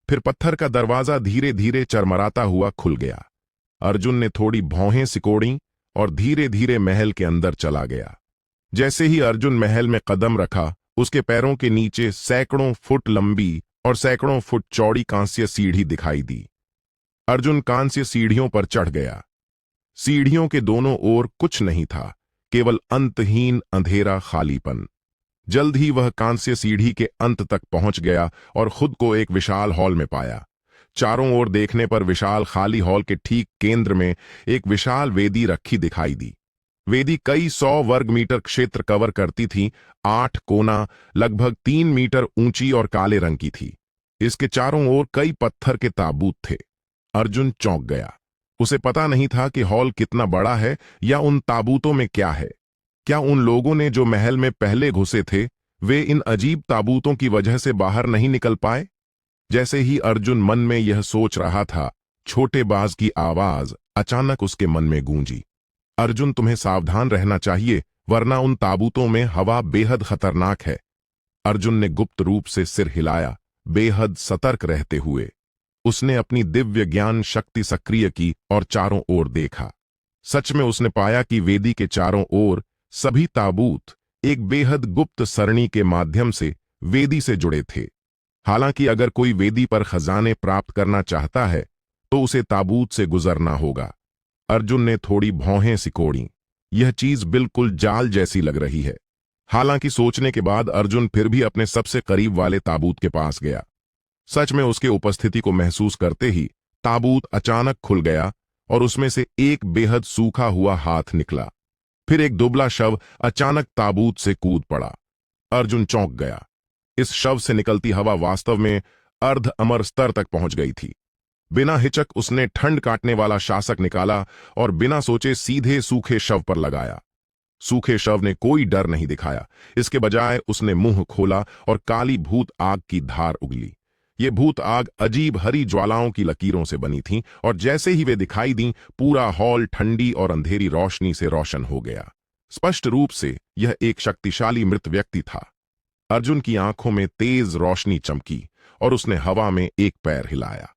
फिर पत्थर का दरवाजा धीरे धीरे चरमराता हुआ खुल गया। अर्जुन ने थोड़ी भौहें सिकोड़ी और धीरे धीरे महल के अंदर चला गया। जैसे ही अर्जुन महल में कदम रखा, उसके पैरों के नीचे सैकड़ों फुट लंबी और सैकड़ों फुट चौड़ी कांस्य सीढ़ी दिखाई दी। अर्जुन कांस्य सीढ़ियों पर चढ़ गया। सीढ़ियों के दोनों ओर कुछ नहीं था, केवल अंतहीन अंधेरा खालीपन। जल्द ही वह कांस्य सीढ़ी के अंत तक पहुंच गया और खुद को एक विशाल हॉल में पाया। चारों ओर देखने पर विशाल खाली हॉल के ठीक केंद्र में एक विशाल वेदी रखी दिखाई दी। वेदी कई 100 वर्ग मीटर क्षेत्र कवर करती थी। 8 कोना, लगभग 3 मीटर ऊंची और काले रंग की थी। इसके चारों ओर कई पत्थर के ताबूत थे। अर्जुन चौंक गया। उसे पता नहीं था कि हॉल कितना बड़ा है या उन ताबूतों में क्या है। क्या उन लोगों ने जो महल में पहले घुसे थे वे इन अजीब ताबूतों की वजह से बाहर नहीं निकल पाए? जैसे ही अर्जुन मन में यह सोच रहा था, छोटे बाज की आवाज अचानक उसके मन में गूंजी। अर्जुन, तुम्हें सावधान रहना चाहिए, वरना उन ताबूतों में हवा बेहद खतरनाक है। अर्जुन ने गुप्त रूप से सिर हिलाया, बेहद सतर्क रहते हुए। उसने अपनी दिव्य ज्ञान शक्ति सक्रिय की और चारों ओर देखा। सच में उसने पाया कि वेदी के चारों ओर सभी ताबूत एक बेहद गुप्त सरणी के माध्यम से वेदी से जुड़े थे। हालांकि अगर कोई वेदी पर खजाने प्राप्त करना चाहता है तो उसे ताबूत से गुजरना होगा। अर्जुन ने थोड़ी भौहें सिकोड़ी। यह चीज बिल्कुल जाल जैसी लग रही है। हालांकि सोचने के बाद अर्जुन फिर भी अपने सबसे करीब वाले ताबूत के पास गया। सच में उसके उपस्थिति को महसूस करते ही ताबूत अचानक खुल गया और उसमें से एक बेहद सूखा हुआ हाथ निकला। फिर एक दुबला शव अचानक ताबूत से कूद पड़ा। अर्जुन चौंक गया। इस शव से निकलती हवा वास्तव में अर्ध अमर स्तर तक पहुंच गई थी। बिना हिचक उसने ठंड काटने वाला शासक निकाला और बिना सोचे सीधे सूखे शव पर लगाया। सूखे शव ने कोई डर नहीं दिखाया। इसके बजाय उसने मुंह खोला और काली भूत आग की धार उगली। ये भूत आग अजीब हरी ज्वालाओं की लकीरों से बनी थी और जैसे ही वे दिखाई दी, पूरा हॉल ठंडी और अंधेरी रोशनी से रोशन हो गया। स्पष्ट रूप से यह एक शक्तिशाली मृत व्यक्ति था। अर्जुन की आंखों में तेज रोशनी चमकी और उसने हवा में एक पैर हिलाया।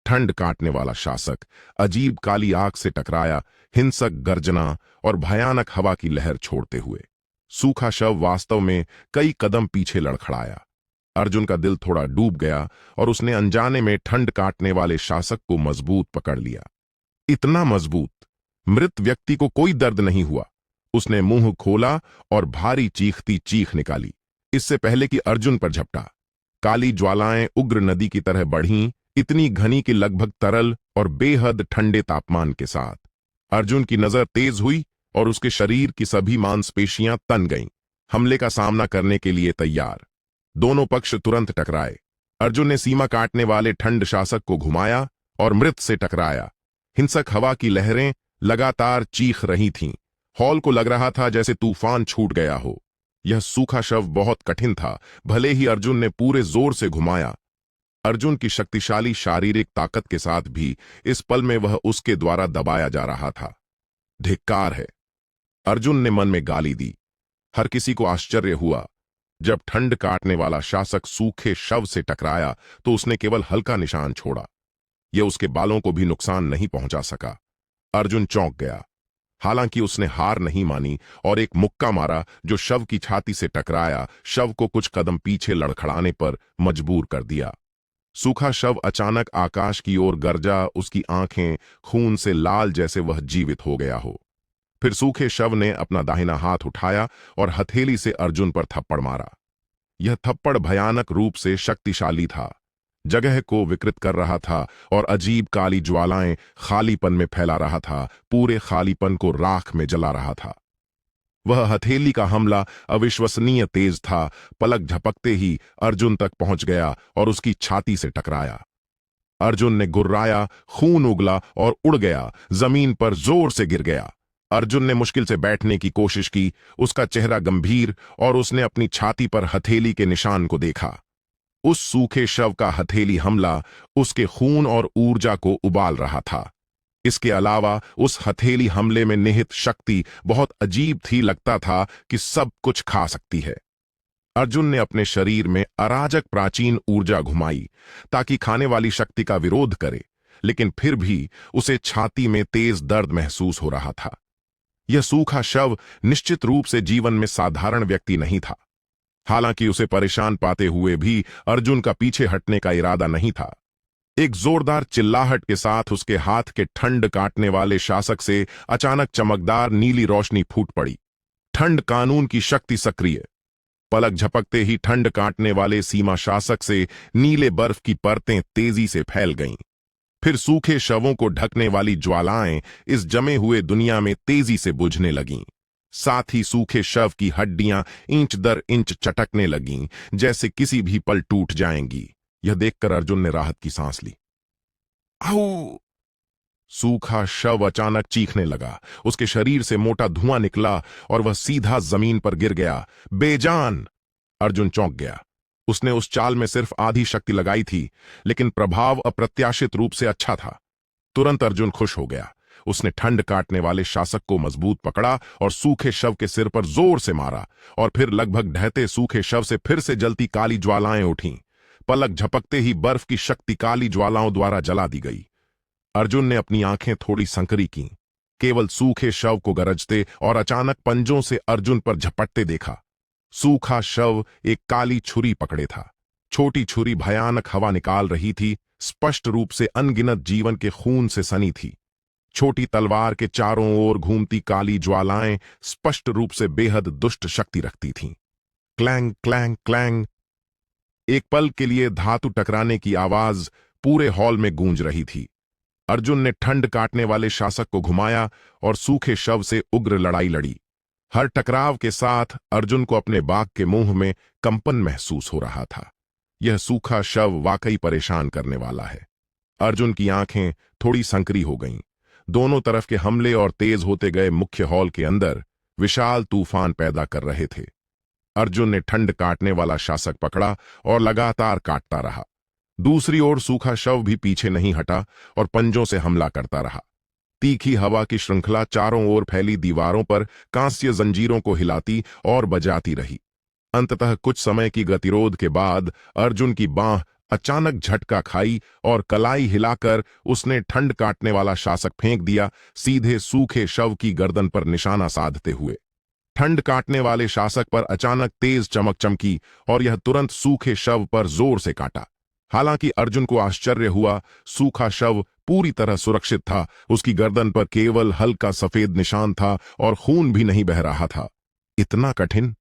ठंड काटने वाला शासक अजीब काली आग से टकराया, हिंसक गर्जना और भयानक हवा की लहर छोड़ते हुए। सूखा शव वास्तव में कई कदम पीछे लड़खड़ाया। अर्जुन का दिल थोड़ा डूब गया और उसने अनजाने में ठंड काटने वाले शासक को मजबूत पकड़ लिया। इतना मजबूत, मृत व्यक्ति को कोई दर्द नहीं हुआ। उसने मुंह खोला और भारी चीखती चीख निकाली। इससे पहले कि अर्जुन पर झपटा, काली ज्वालाएं उग्र नदी की तरह बढ़ीं, इतनी घनी कि लगभग तरल और बेहद ठंडे तापमान के साथ। अर्जुन की नजर तेज हुई और उसके शरीर की सभी मांसपेशियां तन गईं, हमले का सामना करने के लिए तैयार। दोनों पक्ष तुरंत टकराए। अर्जुन ने सीमा काटने वाले ठंड शासक को घुमाया और मृत से टकराया। हिंसक हवा की लहरें लगातार चीख रही थीं। हॉल को लग रहा था जैसे तूफान छूट गया हो। यह सूखा शव बहुत कठिन था, भले ही अर्जुन ने पूरे जोर से घुमाया। अर्जुन की शक्तिशाली शारीरिक ताकत के साथ भी इस पल में वह उसके द्वारा दबाया जा रहा था। धिक्कार है, अर्जुन ने मन में गाली दी। हर किसी को आश्चर्य हुआ जब ठंड काटने वाला शासक सूखे शव से टकराया तो उसने केवल हल्का निशान छोड़ा। यह उसके बालों को भी नुकसान नहीं पहुंचा सका। अर्जुन चौंक गया। हालांकि उसने हार नहीं मानी और एक मुक्का मारा जो शव की छाती से टकराया, शव को कुछ कदम पीछे लड़खड़ाने पर मजबूर कर दिया। सूखा शव अचानक आकाश की ओर गरजा, उसकी आंखें खून से लाल जैसे वह जीवित हो गया हो। फिर सूखे शव ने अपना दाहिना हाथ उठाया और हथेली से अर्जुन पर थप्पड़ मारा। यह थप्पड़ भयानक रूप से शक्तिशाली था, जगह को विकृत कर रहा था और अजीब काली ज्वालाएं खालीपन में फैला रहा था, पूरे खालीपन को राख में जला रहा था। वह हथेली का हमला अविश्वसनीय तेज था, पलक झपकते ही अर्जुन तक पहुंच गया और उसकी छाती से टकराया। अर्जुन ने गुर्राया, खून उगला और उड़ गया, जमीन पर जोर से गिर गया। अर्जुन ने मुश्किल से बैठने की कोशिश की, उसका चेहरा गंभीर, और उसने अपनी छाती पर हथेली के निशान को देखा। उस सूखे शव का हथेली हमला उसके खून और ऊर्जा को उबाल रहा था। इसके अलावा उस हथेली हमले में निहित शक्ति बहुत अजीब थी, लगता था कि सब कुछ खा सकती है। अर्जुन ने अपने शरीर में अराजक प्राचीन ऊर्जा घुमाई ताकि खाने वाली शक्ति का विरोध करे, लेकिन फिर भी उसे छाती में तेज दर्द महसूस हो रहा था। यह सूखा शव निश्चित रूप से जीवन में साधारण व्यक्ति नहीं था। हालांकि उसे परेशान पाते हुए भी अर्जुन का पीछे हटने का इरादा नहीं था। एक जोरदार चिल्लाहट के साथ उसके हाथ के ठंड काटने वाले शासक से अचानक चमकदार नीली रोशनी फूट पड़ी। ठंड कानून की शक्ति सक्रिय। पलक झपकते ही ठंड काटने वाले सीमा शासक से नीले बर्फ की परतें तेजी से फैल गईं। फिर सूखे शवों को ढकने वाली ज्वालाएं इस जमे हुए दुनिया में तेजी से बुझने लगीं। साथ ही सूखे शव की हड्डियां इंच दर इंच चटकने लगीं, जैसे किसी भी पल टूट जाएंगी। यह देखकर अर्जुन ने राहत की सांस ली। आऊ! सूखा शव अचानक चीखने लगा। उसके शरीर से मोटा धुआं निकला और वह सीधा जमीन पर गिर गया, बेजान। अर्जुन चौंक गया। उसने उस चाल में सिर्फ आधी शक्ति लगाई थी, लेकिन प्रभाव अप्रत्याशित रूप से अच्छा था। तुरंत अर्जुन खुश हो गया। उसने ठंड काटने वाले शासक को मजबूत पकड़ा और सूखे शव के सिर पर जोर से मारा, और फिर लगभग ढहते सूखे शव से फिर से जलती काली ज्वालाएं उठीं। पलक झपकते ही बर्फ की शक्ति काली ज्वालाओं द्वारा जला दी गई। अर्जुन ने अपनी आंखें थोड़ी संकरी कीं, केवल सूखे शव को गरजते और अचानक पंजों से अर्जुन पर झपटते देखा। सूखा शव एक काली छुरी पकड़े था। छोटी छुरी भयानक हवा निकाल रही थी, स्पष्ट रूप से अनगिनत जीवन के खून से सनी थी। छोटी तलवार के चारों ओर घूमती काली ज्वालाएं स्पष्ट रूप से बेहद दुष्ट शक्ति रखती थीं। Clang clang clang. एक पल के लिए धातु टकराने की आवाज पूरे हॉल में गूंज रही थी। अर्जुन ने ठंड काटने वाले शासक को घुमाया और सूखे शव से उग्र लड़ाई लड़ी। हर टकराव के साथ अर्जुन को अपने बाघ के मुंह में कंपन महसूस हो रहा था। यह सूखा शव वाकई परेशान करने वाला है। अर्जुन की आंखें थोड़ी संकरी हो गईं। दोनों तरफ के हमले और तेज होते गए मुख्य हॉल के अंदर विशाल तूफान पैदा कर रहे थे। अर्जुन ने ठंड काटने वाला शासक पकड़ा और लगातार काटता रहा। दूसरी ओर सूखा शव भी पीछे नहीं हटा और पंजों से हमला करता रहा। तीखी हवा की श्रृंखला चारों ओर फैली दीवारों पर कांस्य जंजीरों को हिलाती और बजाती रही। अंततः कुछ समय की गतिरोध के बाद अर्जुन की बांह अचानक झटका खाई और कलाई हिलाकर उसने ठंड काटने वाला शासक फेंक दिया, सीधे सूखे शव की गर्दन पर निशाना साधते हुए। ठंड काटने वाले शासक पर अचानक तेज चमक चमकी और यह तुरंत सूखे शव पर जोर से काटा। हालांकि अर्जुन को आश्चर्य हुआ, सूखा शव पूरी तरह सुरक्षित था। उसकी गर्दन पर केवल हल्का सफेद निशान था और खून भी नहीं बह रहा था। इतना कठिन!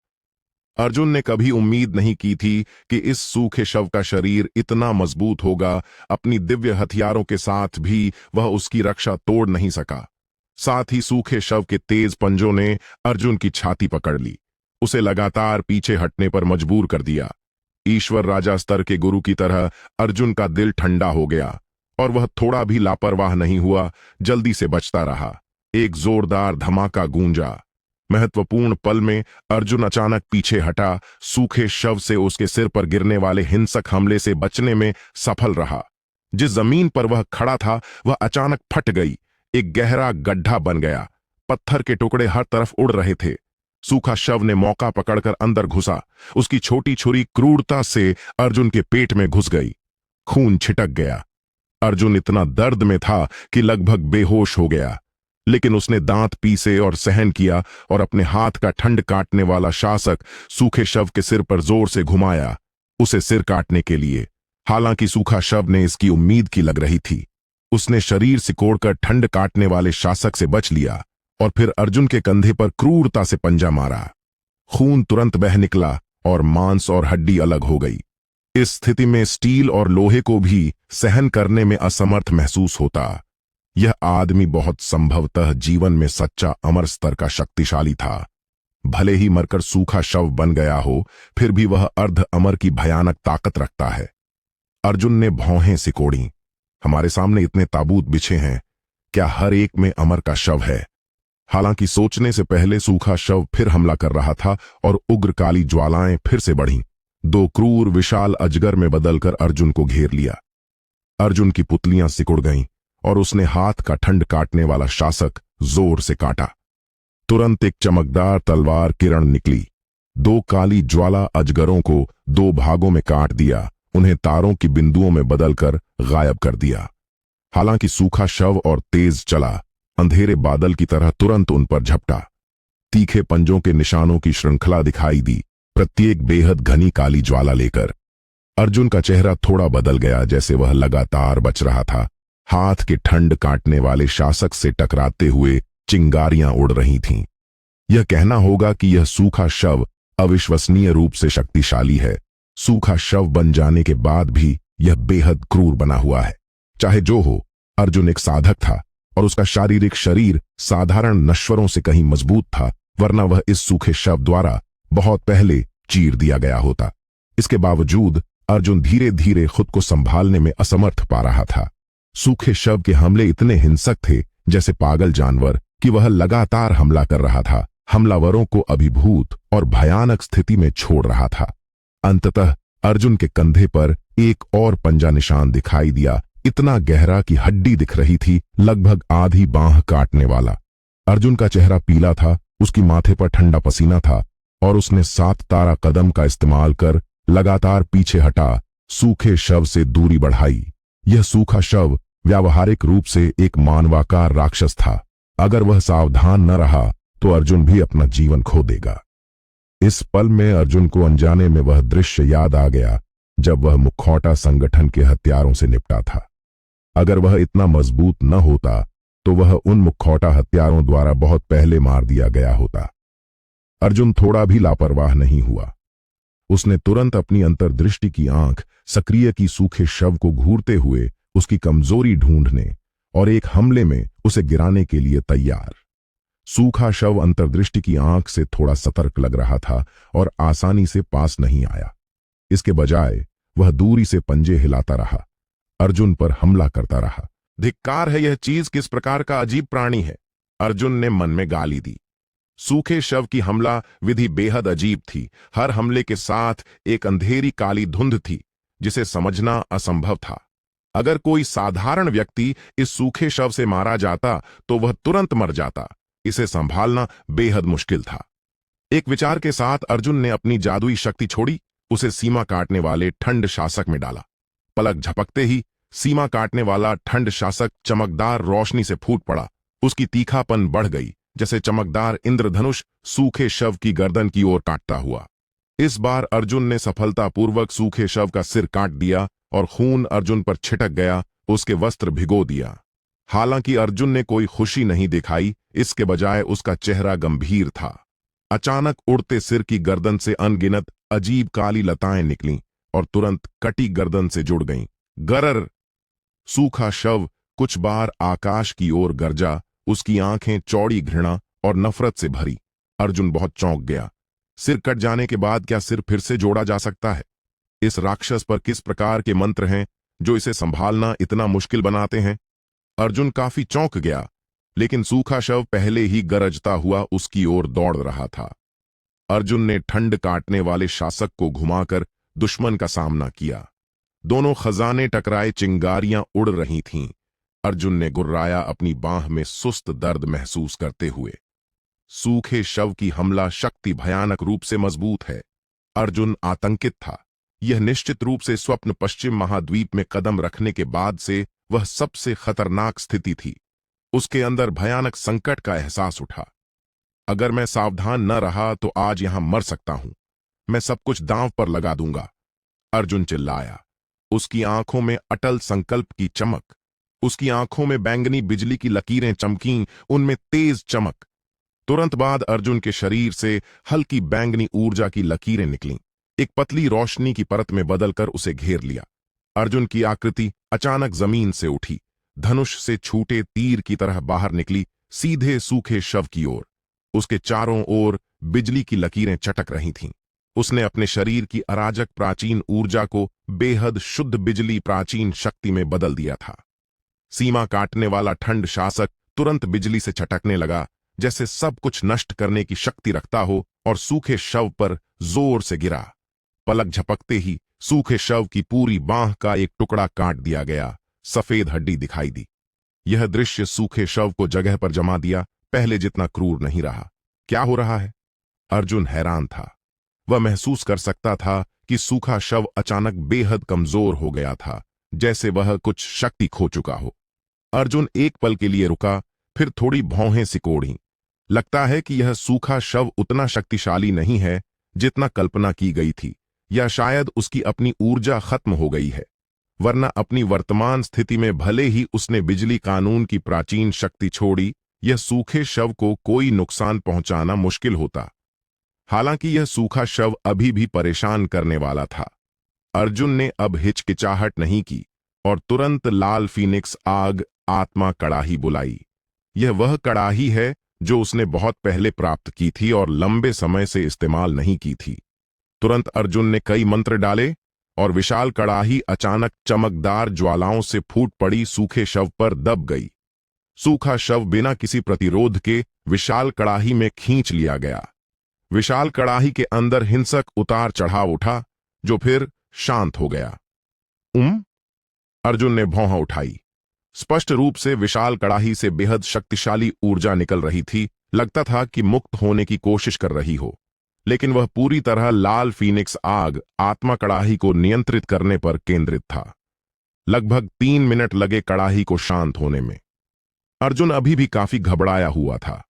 अर्जुन ने कभी उम्मीद नहीं की थी कि इस सूखे शव का शरीर इतना मजबूत होगा। अपनी दिव्य हथियारों के साथ भी वह उसकी रक्षा तोड़ नहीं सका। साथ ही सूखे शव के तेज पंजों ने अर्जुन की छाती पकड़ ली, उसे लगातार पीछे हटने पर मजबूर कर दिया। ईश्वर राजा स्तर के गुरु की तरह अर्जुन का दिल ठंडा हो गया और वह थोड़ा भी लापरवाह नहीं हुआ, जल्दी से बचता रहा। एक जोरदार धमाका गूंजा। महत्वपूर्ण पल में अर्जुन अचानक पीछे हटा, सूखे शव से उसके सिर पर गिरने वाले हिंसक हमले से बचने में सफल रहा। जिस जमीन पर वह खड़ा था वह अचानक फट गई, एक गहरा गड्ढा बन गया। पत्थर के टुकड़े हर तरफ उड़ रहे थे। सूखा शव ने मौका पकड़कर अंदर घुसा। उसकी छोटी छुरी क्रूरता से अर्जुन के पेट में घुस गई। खून छिटक गया। अर्जुन इतना दर्द में था कि लगभग बेहोश हो गया, लेकिन उसने दांत पीसे और सहन किया और अपने हाथ का ठंड काटने वाला शासक सूखे शव के सिर पर जोर से घुमाया, उसे सिर काटने के लिए। हालांकि सूखा शव ने इसकी उम्मीद की लग रही थी। उसने शरीर सिकोड़कर ठंड काटने वाले शासक से बच लिया और फिर अर्जुन के कंधे पर क्रूरता से पंजा मारा। खून तुरंत बह निकला और मांस और हड्डी अलग हो गई। इस स्थिति में स्टील और लोहे को भी सहन करने में असमर्थ महसूस होता। यह आदमी बहुत संभवतः जीवन में सच्चा अमर स्तर का शक्तिशाली था। भले ही मरकर सूखा शव बन गया हो, फिर भी वह अर्ध अमर की भयानक ताकत रखता है। अर्जुन ने भौहें सिकोड़ी। हमारे सामने इतने ताबूत बिछे हैं, क्या हर एक में अमर का शव है? हालांकि सोचने से पहले सूखा शव फिर हमला कर रहा था और उग्र काली ज्वालाएं फिर से बढ़ीं। दो क्रूर विशाल अजगर में बदलकर अर्जुन को घेर लिया। अर्जुन की पुतलियां सिकुड़ गईं और उसने हाथ का ठंड काटने वाला शासक जोर से काटा। तुरंत एक चमकदार तलवार किरण निकली। दो काली ज्वाला अजगरों को दो भागों में काट दिया, उन्हें तारों की बिंदुओं में बदलकर गायब कर दिया। हालांकि सूखा शव और तेज चला, अंधेरे बादल की तरह तुरंत उन पर झपटा। तीखे पंजों के निशानों की श्रृंखला दिखाई दी, प्रत्येक बेहद घनी काली ज्वाला लेकर। अर्जुन का चेहरा थोड़ा बदल गया, जैसे वह लगातार बच रहा था। हाथ के ठंड काटने वाले शासक से टकराते हुए चिंगारियां उड़ रही थीं। यह कहना होगा कि यह सूखा शव अविश्वसनीय रूप से शक्तिशाली है। सूखा शव बन जाने के बाद भी यह बेहद क्रूर बना हुआ है। चाहे जो हो, अर्जुन एक साधक था और उसका शारीरिक शरीर साधारण नश्वरों से कहीं मजबूत था, वरना वह इस सूखे शव द्वारा बहुत पहले चीर दिया गया होता। इसके बावजूद अर्जुन धीरे धीरे खुद को संभालने में असमर्थ पा रहा था। सूखे शव के हमले इतने हिंसक थे, जैसे पागल जानवर, कि वह लगातार हमला कर रहा था, हमलावरों को अभिभूत और भयानक स्थिति में छोड़ रहा था। अंततः अर्जुन के कंधे पर एक और पंजा निशान दिखाई दिया, इतना गहरा कि हड्डी दिख रही थी, लगभग आधी बांह काटने वाला। अर्जुन का चेहरा पीला था, उसकी माथे पर ठंडा पसीना था और उसने 7 तारा कदम का इस्तेमाल कर लगातार पीछे हटा, सूखे शव से दूरी बढ़ाई। यह सूखा शव व्यावहारिक रूप से एक मानवाकार राक्षस था। अगर वह सावधान न रहा तो अर्जुन भी अपना जीवन खो देगा। इस पल में अर्जुन को अनजाने में वह दृश्य याद आ गया जब वह मुखौटा संगठन के हत्यारों से निपटा था। अगर वह इतना मजबूत न होता तो वह उन मुखौटा हत्यारों द्वारा बहुत पहले मार दिया गया होता। अर्जुन थोड़ा भी लापरवाह नहीं हुआ। उसने तुरंत अपनी अंतर्दृष्टि की आंख सक्रिय की, सूखे शव को घूरते हुए उसकी कमजोरी ढूंढने और एक हमले में उसे गिराने के लिए तैयार। सूखा शव अंतर्दृष्टि की आंख से थोड़ा सतर्क लग रहा था और आसानी से पास नहीं आया। इसके बजाय वह दूरी से पंजे हिलाता रहा, अर्जुन पर हमला करता रहा। धिक्कार है, यह चीज किस प्रकार का अजीब प्राणी है, अर्जुन ने मन में गाली दी। सूखे शव की हमला विधि बेहद अजीब थी। हर हमले के साथ एक अंधेरी काली धुंध थी जिसे समझना असंभव था। अगर कोई साधारण व्यक्ति इस सूखे शव से मारा जाता तो वह तुरंत मर जाता। इसे संभालना बेहद मुश्किल था। एक विचार के साथ अर्जुन ने अपनी जादुई शक्ति छोड़ी, उसे सीमा काटने वाले ठंड शासक में डाला। पलक झपकते ही सीमा काटने वाला ठंड शासक चमकदार रोशनी से फूट पड़ा। उसकी तीखापन बढ़ गई, जैसे चमकदार इंद्रधनुष सूखे शव की गर्दन की ओर काटता हुआ। इस बार अर्जुन ने सफलतापूर्वक सूखे शव का सिर काट दिया और खून अर्जुन पर छिटक गया, उसके वस्त्र भिगो दिया। हालांकि अर्जुन ने कोई खुशी नहीं दिखाई, इसके बजाय उसका चेहरा गंभीर था। अचानक उड़ते सिर की गर्दन से अनगिनत अजीब काली लताएं निकलीं और तुरंत कटी गर्दन से जुड़ गईं। गरर! सूखा शव कुछ बार आकाश की ओर गरजा, उसकी आंखें चौड़ी घृणा और नफरत से भरी। अर्जुन बहुत चौंक गया। सिर कट जाने के बाद क्या सिर फिर से जोड़ा जा सकता है? इस राक्षस पर किस प्रकार के मंत्र हैं जो इसे संभालना इतना मुश्किल बनाते हैं? अर्जुन काफी चौंक गया, लेकिन सूखा शव पहले ही गरजता हुआ उसकी ओर दौड़ रहा था। अर्जुन ने ठंड काटने वाले शासक को घुमाकर दुश्मन का सामना किया। दोनों खजाने टकराए, चिंगारियां उड़ रही थीं। अर्जुन ने गुर्राया, अपनी बांह में सुस्त दर्द महसूस करते हुए। सूखे शव की हमला शक्ति भयानक रूप से मजबूत है। अर्जुन आतंकित था। यह निश्चित रूप से स्वप्न पश्चिम महाद्वीप में कदम रखने के बाद से वह सबसे खतरनाक स्थिति थी। उसके अंदर भयानक संकट का एहसास उठा। अगर मैं सावधान न रहा तो आज यहां मर सकता हूं। मैं सब कुछ दांव पर लगा दूंगा, अर्जुन चिल्लाया। उसकी आंखों में अटल संकल्प की चमक। उसकी आंखों में बैंगनी बिजली की लकीरें चमकीं, उनमें तेज चमक। तुरंत बाद अर्जुन के शरीर से हल्की बैंगनी ऊर्जा की लकीरें निकलीं, एक पतली रोशनी की परत में बदलकर उसे घेर लिया। अर्जुन की आकृति अचानक जमीन से उठी, धनुष से छूटे तीर की तरह बाहर निकली, सीधे सूखे शव की ओर। उसके चारों ओर बिजली की लकीरें चटक रही थीं। उसने अपने शरीर की अराजक प्राचीन ऊर्जा को बेहद शुद्ध बिजली प्राचीन शक्ति में बदल दिया था। सीमा काटने वाला ठंड शासक तुरंत बिजली से छटकने लगा, जैसे सब कुछ नष्ट करने की शक्ति रखता हो, और सूखे शव पर जोर से गिरा। पलक झपकते ही सूखे शव की पूरी बांह का एक टुकड़ा काट दिया गया। सफेद हड्डी दिखाई दी। यह दृश्य सूखे शव को जगह पर जमा दिया, पहले जितना क्रूर नहीं रहा। क्या हो रहा है? अर्जुन हैरान था। वह महसूस कर सकता था कि सूखा शव अचानक बेहद कमजोर हो गया था, जैसे वह कुछ शक्ति खो चुका हो। अर्जुन एक पल के लिए रुका, फिर थोड़ी भौहें सिकोड़ी। लगता है कि यह सूखा शव उतना शक्तिशाली नहीं है जितना कल्पना की गई थी, या शायद उसकी अपनी ऊर्जा खत्म हो गई है। वरना अपनी वर्तमान स्थिति में भले ही उसने बिजली कानून की प्राचीन शक्ति छोड़ी, यह सूखे शव को कोई नुकसान पहुंचाना मुश्किल होता। हालांकि यह सूखा शव अभी भी परेशान करने वाला था। अर्जुन ने अब हिचकिचाहट नहीं की और तुरंत लाल फीनिक्स आग आत्मा कड़ाही बुलाई। यह वह कड़ाही है जो उसने बहुत पहले प्राप्त की थी और लंबे समय से इस्तेमाल नहीं की थी। तुरंत अर्जुन ने कई मंत्र डाले और विशाल कड़ाही अचानक चमकदार ज्वालाओं से फूट पड़ी सूखे शव पर दब गई। सूखा शव बिना किसी प्रतिरोध के विशाल कड़ाही में खींच लिया गया। विशाल कड़ाही के अंदर हिंसक उतार चढ़ाव उठा, जो फिर शांत हो गया। अर्जुन ने भौं उठाई। स्पष्ट रूप से विशाल कड़ाही से बेहद शक्तिशाली ऊर्जा निकल रही थी। लगता था कि मुक्त होने की कोशिश कर रही हो, लेकिन वह पूरी तरह लाल फीनिक्स आग आत्मा कड़ाही को नियंत्रित करने पर केंद्रित था। लगभग 3 मिनट लगे कड़ाही को शांत होने में। अर्जुन अभी भी काफी घबराया हुआ था।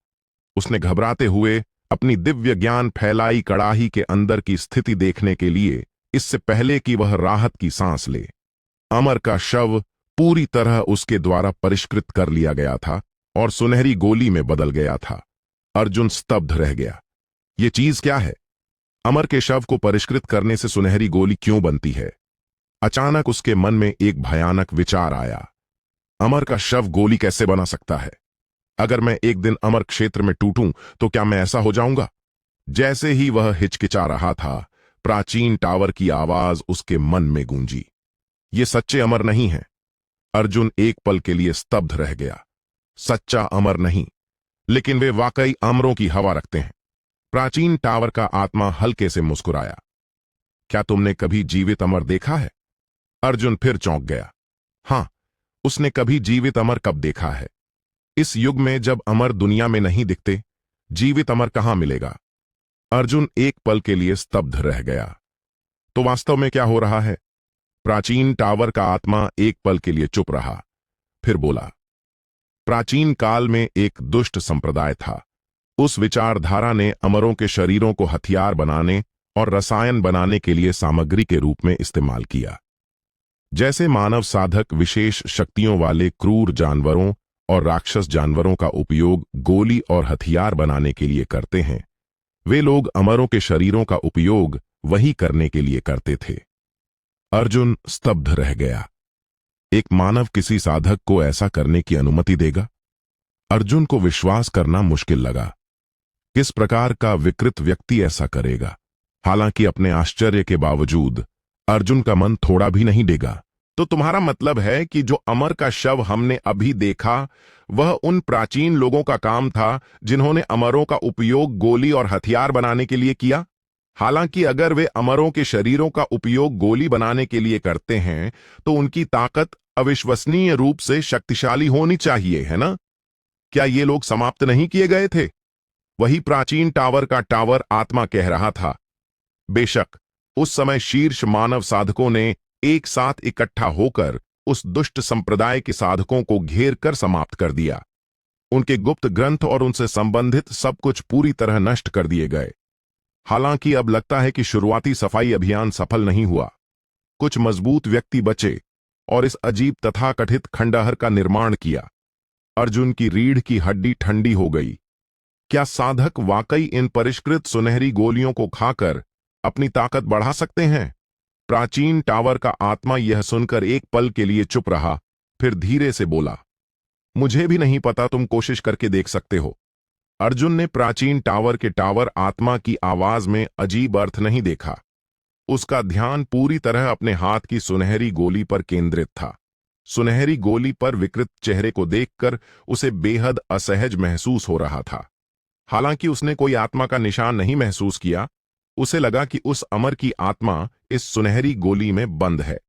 उसने घबराते हुए अपनी दिव्य ज्ञान फैलाई कड़ाही के अंदर की स्थिति देखने के लिए, इससे पहले कि वह राहत की सांस ले। अमर का शव पूरी तरह उसके द्वारा परिष्कृत कर लिया गया था और सुनहरी गोली में बदल गया था। अर्जुन स्तब्ध रह गया। ये चीज क्या है? अमर के शव को परिष्कृत करने से सुनहरी गोली क्यों बनती है? अचानक उसके मन में एक भयानक विचार आया। अमर का शव गोली कैसे बना सकता है? अगर मैं एक दिन अमर क्षेत्र में टूटूं तो क्या मैं ऐसा हो जाऊंगा? जैसे ही वह हिचकिचा रहा था, प्राचीन टावर की आवाज उसके मन में गूंजी। ये सच्चे अमर नहीं हैं। अर्जुन एक पल के लिए स्तब्ध रह गया। सच्चा अमर नहीं, लेकिन वे वाकई अमरों की हवा रखते हैं। प्राचीन टावर का आत्मा हल्के से मुस्कुराया। क्या तुमने कभी जीवित अमर देखा है? अर्जुन फिर चौंक गया। हां, उसने कभी जीवित अमर कब देखा है? इस युग में जब अमर दुनिया में नहीं दिखते, जीवित अमर कहां मिलेगा? अर्जुन एक पल के लिए स्तब्ध रह गया। तो वास्तव में क्या हो रहा है? प्राचीन टावर का आत्मा एक पल के लिए चुप रहा, फिर बोला। प्राचीन काल में एक दुष्ट संप्रदाय था। उस विचारधारा ने अमरों के शरीरों को हथियार बनाने और रसायन बनाने के लिए सामग्री के रूप में इस्तेमाल किया। जैसे मानव साधक विशेष शक्तियों वाले क्रूर जानवरों और राक्षस जानवरों का उपयोग गोली और हथियार बनाने के लिए करते हैं, वे लोग अमरों के शरीरों का उपयोग वही करने के लिए करते थे। अर्जुन स्तब्ध रह गया। एक मानव किसी साधक को ऐसा करने की अनुमति देगा? अर्जुन को विश्वास करना मुश्किल लगा। किस प्रकार का विकृत व्यक्ति ऐसा करेगा? हालांकि अपने आश्चर्य के बावजूद अर्जुन का मन थोड़ा भी नहीं डेगा। तो तुम्हारा मतलब है कि जो अमर का शव हमने अभी देखा, वह उन प्राचीन लोगों का काम था जिन्होंने अमरों का उपयोग गोली और हथियार बनाने के लिए किया? हालांकि अगर वे अमरों के शरीरों का उपयोग गोली बनाने के लिए करते हैं, तो उनकी ताकत अविश्वसनीय रूप से शक्तिशाली होनी चाहिए, है ना? क्या ये लोग समाप्त नहीं किए गए थे? वही प्राचीन टावर का टावर आत्मा कह रहा था। बेशक उस समय शीर्ष मानव साधकों ने एक साथ इकट्ठा होकर उस दुष्ट संप्रदाय के साधकों को घेर कर समाप्त कर दिया। उनके गुप्त ग्रंथ और उनसे संबंधित सब कुछ पूरी तरह नष्ट कर दिए गए। हालांकि अब लगता है कि शुरुआती सफाई अभियान सफल नहीं हुआ। कुछ मजबूत व्यक्ति बचे और इस अजीब तथाकथित खंडहर का निर्माण किया। अर्जुन की रीढ़ की हड्डी ठंडी हो गई। क्या साधक वाकई इन परिष्कृत सुनहरी गोलियों को खाकर अपनी ताकत बढ़ा सकते हैं? प्राचीन टावर का आत्मा यह सुनकर एक पल के लिए चुप रहा, फिर धीरे से बोला, मुझे भी नहीं पता, तुम कोशिश करके देख सकते हो। अर्जुन ने प्राचीन टावर के टावर आत्मा की आवाज में अजीब अर्थ नहीं देखा। उसका ध्यान पूरी तरह अपने हाथ की सुनहरी गोली पर केंद्रित था। सुनहरी गोली पर विकृत चेहरे को देखकर उसे बेहद असहज महसूस हो रहा था। हालांकि उसने कोई आत्मा का निशान नहीं महसूस किया, उसे लगा कि उस अमर की आत्मा इस सुनहरी गोली में बंद है।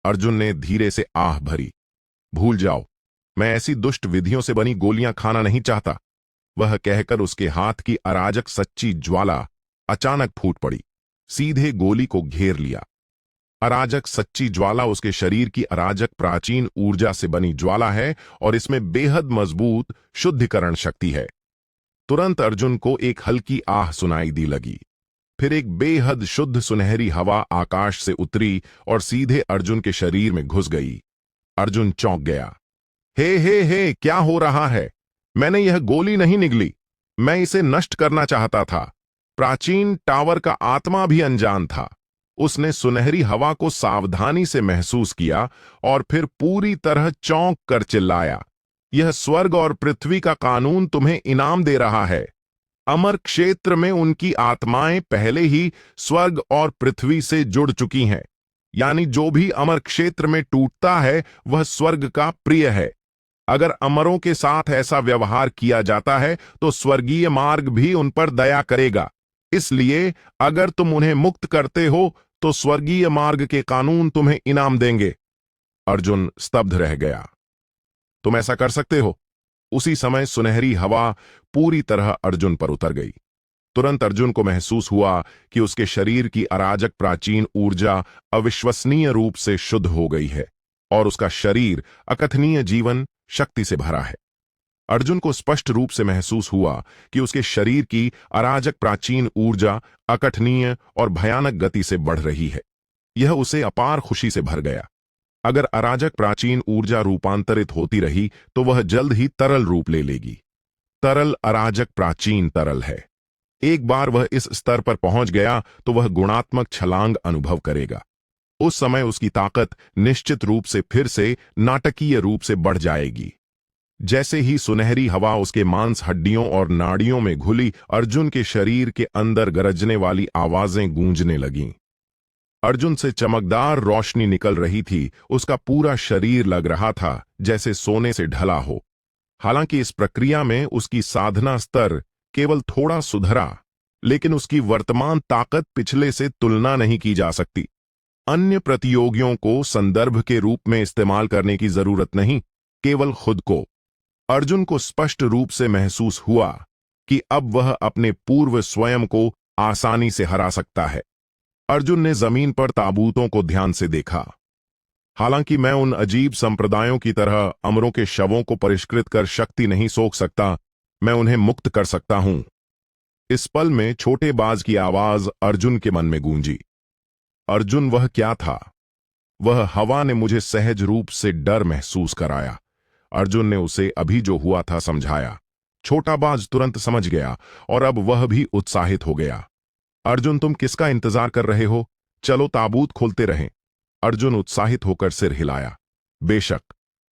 अर्जुन ने धीरे से आह भरी, भूल जाओ, मैं ऐसी दुष्ट विधियों से बनी गोलियां खाना नहीं चाहता। वह कहकर उसके हाथ की अराजक सच्ची ज्वाला अचानक फूट पड़ी, सीधे गोली को घेर लिया। अराजक सच्ची ज्वाला उसके शरीर की अराजक प्राचीन ऊर्जा से बनी ज्वाला है और इसमें बेहद मजबूत शुद्धिकरण शक्ति है। तुरंत अर्जुन को एक हल्की आह सुनाई दी लगी। फिर एक बेहद शुद्ध सुनहरी हवा आकाश से उतरी और सीधे अर्जुन के शरीर में घुस गई। अर्जुन चौंक गया। हे, क्या हो रहा है? मैंने यह गोली नहीं निगली, मैं इसे नष्ट करना चाहता था। प्राचीन टावर का आत्मा भी अनजान था। उसने सुनहरी हवा को सावधानी से महसूस किया और फिर पूरी तरह चौंक कर चिल्लाया, यह स्वर्ग और पृथ्वी का कानून तुम्हें इनाम दे रहा है। अमर क्षेत्र में उनकी आत्माएं पहले ही स्वर्ग और पृथ्वी से जुड़ चुकी हैं, यानी जो भी अमर क्षेत्र में टूटता है वह स्वर्ग का प्रिय है। अगर अमरों के साथ ऐसा व्यवहार किया जाता है तो स्वर्गीय मार्ग भी उन पर दया करेगा। इसलिए अगर तुम उन्हें मुक्त करते हो तो स्वर्गीय मार्ग के कानून तुम्हें इनाम देंगे। अर्जुन स्तब्ध रह गया। तुम ऐसा कर सकते हो? उसी समय सुनहरी हवा पूरी तरह अर्जुन पर उतर गई। तुरंत अर्जुन को महसूस हुआ कि उसके शरीर की अराजक प्राचीन ऊर्जा अविश्वसनीय रूप से शुद्ध हो गई है और उसका शरीर अकथनीय जीवन शक्ति से भरा है। अर्जुन को स्पष्ट रूप से महसूस हुआ कि उसके शरीर की अराजक प्राचीन ऊर्जा अकथनीय और भयानक गति से बढ़ रही है। यह उसे अपार खुशी से भर गया। अगर अराजक प्राचीन ऊर्जा रूपांतरित होती रही तो वह जल्द ही तरल रूप ले लेगी। तरल अराजक प्राचीन तरल है। एक बार वह इस स्तर पर पहुंच गया तो वह गुणात्मक छलांग अनुभव करेगा। उस समय उसकी ताकत निश्चित रूप से फिर से नाटकीय रूप से बढ़ जाएगी। जैसे ही सुनहरी हवा उसके मांस हड्डियों और नाड़ियों में घुली, अर्जुन के शरीर के अंदर गरजने वाली आवाजें गूंजने लगीं। अर्जुन से चमकदार रोशनी निकल रही थी। उसका पूरा शरीर लग रहा था जैसे सोने से ढला हो। हालांकि इस प्रक्रिया में उसकी साधना स्तर केवल थोड़ा सुधरा, लेकिन उसकी वर्तमान ताकत पिछले से तुलना नहीं की जा सकती। अन्य प्रतियोगियों को संदर्भ के रूप में इस्तेमाल करने की जरूरत नहीं, केवल खुद को। अर्जुन को स्पष्ट रूप से महसूस हुआ कि अब वह अपने पूर्व स्वयं को आसानी से हरा सकता है। अर्जुन ने जमीन पर ताबूतों को ध्यान से देखा। हालांकि मैं उन अजीब संप्रदायों की तरह अमरों के शवों को परिष्कृत कर शक्ति नहीं सोख सकता, मैं उन्हें मुक्त कर सकता हूं। इस पल में छोटे बाज की आवाज अर्जुन के मन में गूंजी। अर्जुन वह क्या था? वह हवा ने मुझे सहज रूप से डर महसूस कराया। अर्जुन ने उसे अभी जो हुआ था समझाया। छोटा बाज तुरंत समझ गया और अब वह भी उत्साहित हो गया। अर्जुन, तुम किसका इंतजार कर रहे हो? चलो ताबूत खोलते रहें। अर्जुन उत्साहित होकर सिर हिलाया। बेशक,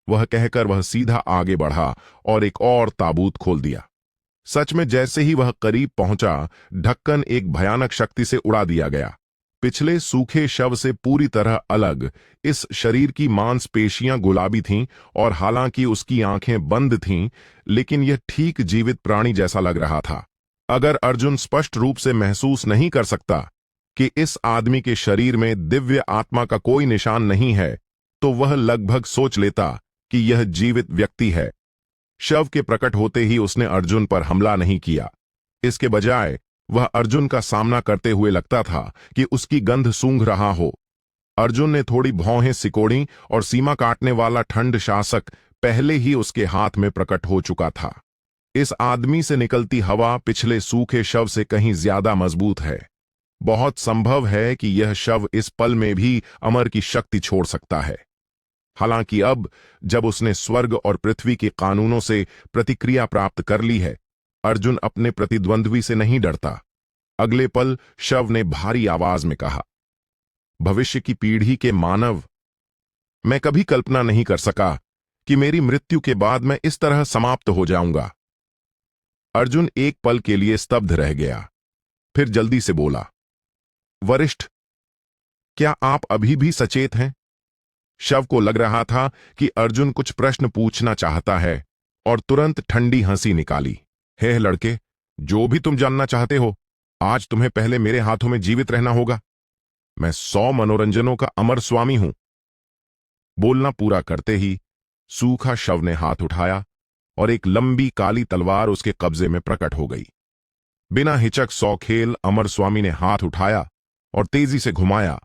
वह कहकर वह सीधा आगे बढ़ा और एक और ताबूत खोल दिया। सच में जैसे ही वह करीब पहुंचा, ढक्कन एक भयानक शक्ति से उड़ा दिया गया। पिछले सूखे शव से पूरी तरह अलग इस शरीर की मांसपेशियां गुलाबी थीं और हालांकि उसकी आंखें बंद थीं, लेकिन यह ठीक जीवित प्राणी जैसा लग रहा था। अगर अर्जुन स्पष्ट रूप से महसूस नहीं कर सकता कि इस आदमी के शरीर में दिव्य आत्मा का कोई निशान नहीं है, तो वह लगभग सोच लेता कि यह जीवित व्यक्ति है। शव के प्रकट होते ही उसने अर्जुन पर हमला नहीं किया। इसके बजाय वह अर्जुन का सामना करते हुए लगता था कि उसकी गंध सूंघ रहा हो। अर्जुन ने थोड़ी भौहें सिकोड़ी और सीमा काटने वाला ठंड शासक पहले ही उसके हाथ में प्रकट हो चुका था। इस आदमी से निकलती हवा पिछले सूखे शव से कहीं ज्यादा मजबूत है। बहुत संभव है कि यह शव इस पल में भी अमर की शक्ति छोड़ सकता है। हालांकि अब जब उसने स्वर्ग और पृथ्वी के कानूनों से प्रतिक्रिया प्राप्त कर ली है, अर्जुन अपने प्रतिद्वंद्वी से नहीं डरता। अगले पल शव ने भारी आवाज में कहा, भविष्य की पीढ़ी के मानव, मैं कभी कल्पना नहीं कर सका कि मेरी मृत्यु के बाद मैं इस तरह समाप्त हो जाऊंगा। अर्जुन एक पल के लिए स्तब्ध रह गया, फिर जल्दी से बोला, वरिष्ठ, क्या आप अभी भी सचेत हैं? शव को लग रहा था कि अर्जुन कुछ प्रश्न पूछना चाहता है और तुरंत ठंडी हंसी निकाली। हे लड़के, जो भी तुम जानना चाहते हो, आज तुम्हें पहले मेरे हाथों में जीवित रहना होगा। मैं 100 मनोरंजनों का अमर स्वामी हूं। बोलना पूरा करते ही सूखा शव ने हाथ उठाया और एक लंबी काली तलवार उसके कब्जे में प्रकट हो गई। बिना हिचक सौखेल अमर स्वामी ने हाथ उठाया और तेजी से घुमाया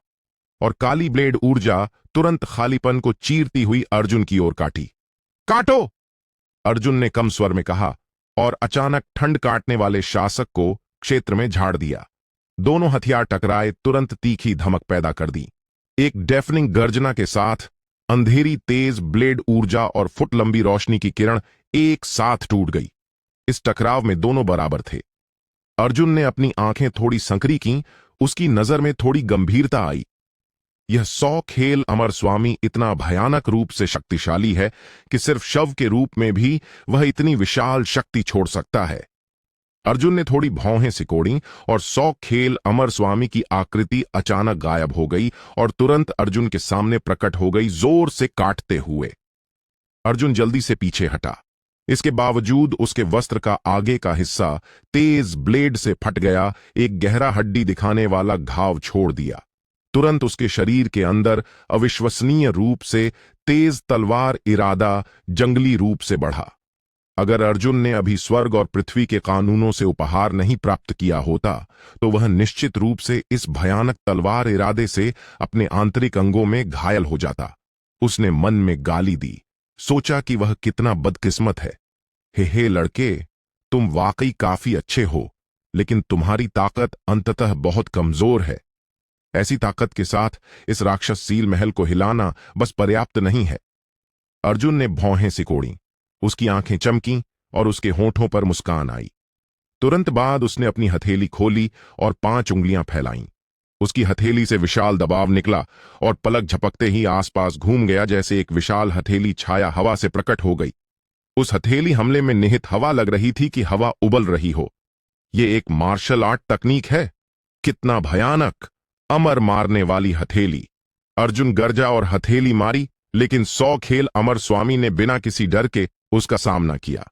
और काली ब्लेड ऊर्जा तुरंत खालीपन को चीरती हुई अर्जुन की ओर काटी। काटो! अर्जुन ने कम स्वर में कहा और अचानक ठंड काटने वाले शासक को क्षेत्र में झाड़ दिया। दोनों हथियार टकराए, तुरंत तीखी धमक पैदा कर दी। एक डेफनिंग गर्जना के साथ अंधेरी तेज ब्लेड ऊर्जा और फुट लंबी रोशनी की किरण एक साथ टूट गई। इस टकराव में दोनों बराबर थे। अर्जुन ने अपनी आंखें थोड़ी संकरी की, उसकी नजर में थोड़ी गंभीरता आई। यह 100 खेल अमर स्वामी इतना भयानक रूप से शक्तिशाली है कि सिर्फ शव के रूप में भी वह इतनी विशाल शक्ति छोड़ सकता है। अर्जुन ने थोड़ी भौहें सिकोड़ी और 100 खेल अमर स्वामी की आकृति अचानक गायब हो गई और तुरंत अर्जुन के सामने प्रकट हो गई, जोर से काटते हुए। अर्जुन जल्दी से पीछे हटा। इसके बावजूद उसके वस्त्र का आगे का हिस्सा तेज ब्लेड से फट गया, एक गहरा हड्डी दिखाने वाला घाव छोड़ दिया। तुरंत उसके शरीर के अंदर अविश्वसनीय रूप से तेज तलवार इरादा जंगली रूप से बढ़ा। अगर अर्जुन ने अभी स्वर्ग और पृथ्वी के कानूनों से उपहार नहीं प्राप्त किया होता, तो वह निश्चित रूप से इस भयानक तलवार इरादे से अपने आंतरिक अंगों में घायल हो जाता। उसने मन में गाली दी, सोचा कि वह कितना बदकिस्मत है। हे लड़के, तुम वाकई काफी अच्छे हो, लेकिन तुम्हारी ताकत अंततः बहुत कमजोर है। ऐसी ताकत के साथ इस राक्षस सील महल को हिलाना बस पर्याप्त नहीं है। अर्जुन ने भौहें सिकोड़ी, उसकी आंखें चमकीं और उसके होंठों पर मुस्कान आई। तुरंत बाद उसने अपनी हथेली खोली और 5 उंगलियां फैलाईं। उसकी हथेली से विशाल दबाव निकला और पलक झपकते ही आसपास घूम गया, जैसे एक विशाल हथेली छाया हवा से प्रकट हो गई। उस हथेली हमले में निहित हवा लग रही थी कि हवा उबल रही हो। ये एक मार्शल आर्ट तकनीक है। कितना भयानक! अमर मारने वाली हथेली। अर्जुन गरजा और हथेली मारी, लेकिन 100 खेल अमर स्वामी ने बिना किसी डर के उसका सामना किया।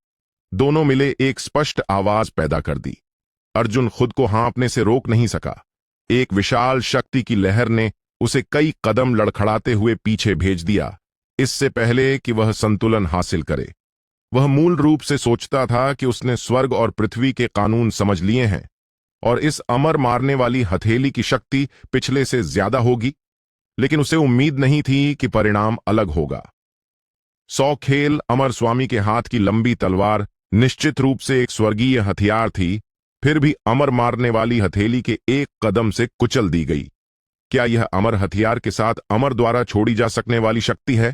दोनों मिले एक स्पष्ट आवाज पैदा कर दी। अर्जुन खुद को हाँफने से रोक नहीं सका। एक विशाल शक्ति की लहर ने उसे कई कदम लड़खड़ाते हुए पीछे भेज दिया, इससे पहले कि वह संतुलन हासिल करे। वह मूल रूप से सोचता था कि उसने स्वर्ग और पृथ्वी के कानून समझ लिए हैं और इस अमर मारने वाली हथेली की शक्ति पिछले से ज्यादा होगी, लेकिन उसे उम्मीद नहीं थी कि परिणाम अलग होगा। 100 खेल अमर स्वामी के हाथ की लंबी तलवार निश्चित रूप से एक स्वर्गीय हथियार थी, फिर भी अमर मारने वाली हथेली के एक कदम से कुचल दी गई। क्या यह अमर हथियार के साथ अमर द्वारा छोड़ी जा सकने वाली शक्ति है?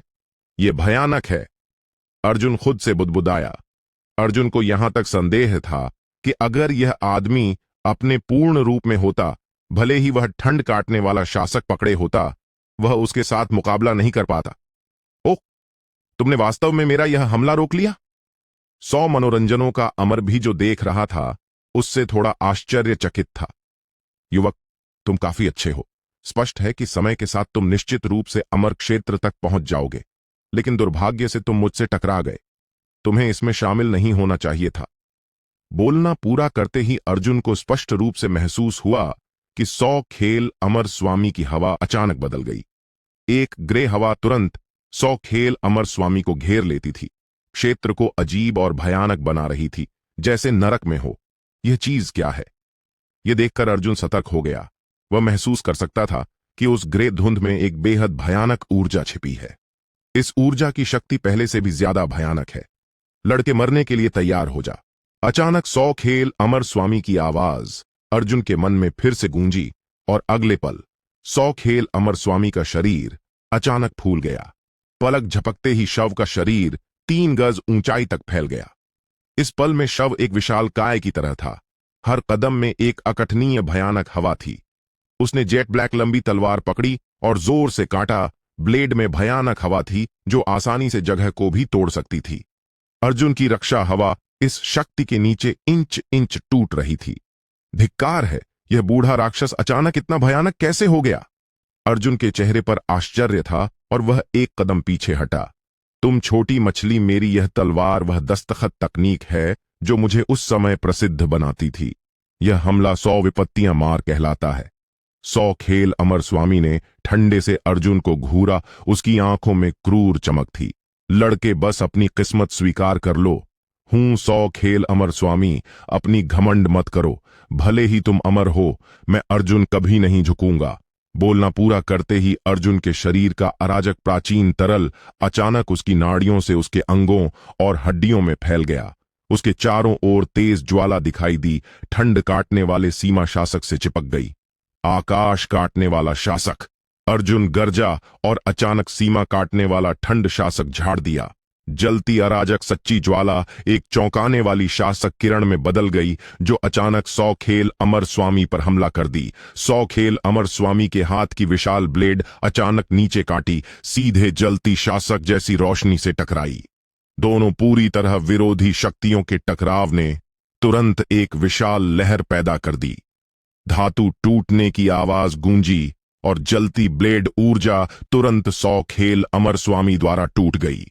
यह भयानक है। अर्जुन खुद से बुदबुदाया। अर्जुन को यहां तक संदेह था कि अगर यह आदमी अपने पूर्ण रूप में होता, भले ही वह ठंड काटने वाला शासक पकड़े होता, वह उसके साथ मुकाबला नहीं कर पाता। ओह, तुमने वास्तव में मेरा यह हमला रोक लिया? 100 मनोरंजनों का अमर भी जो देख रहा था, उससे थोड़ा आश्चर्यचकित था। युवक, तुम काफी अच्छे हो। स्पष्ट है कि समय के साथ तुम निश्चित रूप से अमर क्षेत्र तक पहुंच जाओगे, लेकिन दुर्भाग्य से तुम मुझसे टकरा गए। तुम्हें इसमें शामिल नहीं होना चाहिए था। बोलना पूरा करते ही अर्जुन को स्पष्ट रूप से महसूस हुआ कि 100 खेल अमर स्वामी की हवा अचानक बदल गई। एक ग्रे हवा तुरंत 100 खेल अमर स्वामी को घेर लेती थी, क्षेत्र को अजीब और भयानक बना रही थी, जैसे नरक में हो। यह चीज क्या है? यह देखकर अर्जुन सतर्क हो गया। वह महसूस कर सकता था कि उस ग्रे धुंध में एक बेहद भयानक ऊर्जा छिपी है। इस ऊर्जा की शक्ति पहले से भी ज्यादा भयानक है। लड़के मरने के लिए तैयार हो जा। अचानक सौ खेल अमर स्वामी की आवाज अर्जुन के मन में फिर से गूंजी और अगले पल सौ खेल अमर स्वामी का शरीर अचानक फूल गया। पलक झपकते ही शव का शरीर 3 गज ऊंचाई तक फैल गया। इस पल में शव एक विशाल काय की तरह था। हर कदम में एक अकथनीय भयानक हवा थी। उसने जेट ब्लैक लंबी तलवार पकड़ी और जोर से काटा। ब्लेड में भयानक हवा थी जो आसानी से जगह को भी तोड़ सकती थी। अर्जुन की रक्षा हवा इस शक्ति के नीचे इंच इंच टूट रही थी। धिक्कार है, यह बूढ़ा राक्षस अचानक इतना भयानक कैसे हो गया? अर्जुन के चेहरे पर आश्चर्य था और वह एक कदम पीछे हटा। तुम छोटी मछली, मेरी यह तलवार वह दस्तखत तकनीक है जो मुझे उस समय प्रसिद्ध बनाती थी। यह हमला 100 विपत्तियां मार कहलाता है। 100 खेल अमर स्वामी ने ठंडे से अर्जुन को घूरा। उसकी आंखों में क्रूर चमक थी। लड़के, बस अपनी किस्मत स्वीकार कर लो। हूं 100 खेल अमर स्वामी, अपनी घमंड मत करो। भले ही तुम अमर हो, मैं अर्जुन कभी नहीं झुकूंगा। बोलना पूरा करते ही अर्जुन के शरीर का अराजक प्राचीन तरल अचानक उसकी नाड़ियों से उसके अंगों और हड्डियों में फैल गया। उसके चारों ओर तेज ज्वाला दिखाई दी। ठंड काटने वाले सीमा शासक से चिपक गई। आकाश काटने वाला शासक! अर्जुन गरजा और अचानक सीमा काटने वाला ठंड शासक झाड़ दिया। जलती अराजक सच्ची ज्वाला एक चौंकाने वाली शासक किरण में बदल गई जो अचानक 100 खेल अमर स्वामी पर हमला कर दी। 100 खेल अमर स्वामी के हाथ की विशाल ब्लेड अचानक नीचे काटी, सीधे जलती शासक जैसी रोशनी से टकराई। दोनों पूरी तरह विरोधी शक्तियों के टकराव ने तुरंत एक विशाल लहर पैदा कर दी। धातु टूटने की आवाज गूंजी और जलती ब्लेड ऊर्जा तुरंत 100 खेल अमर स्वामी द्वारा टूट गई।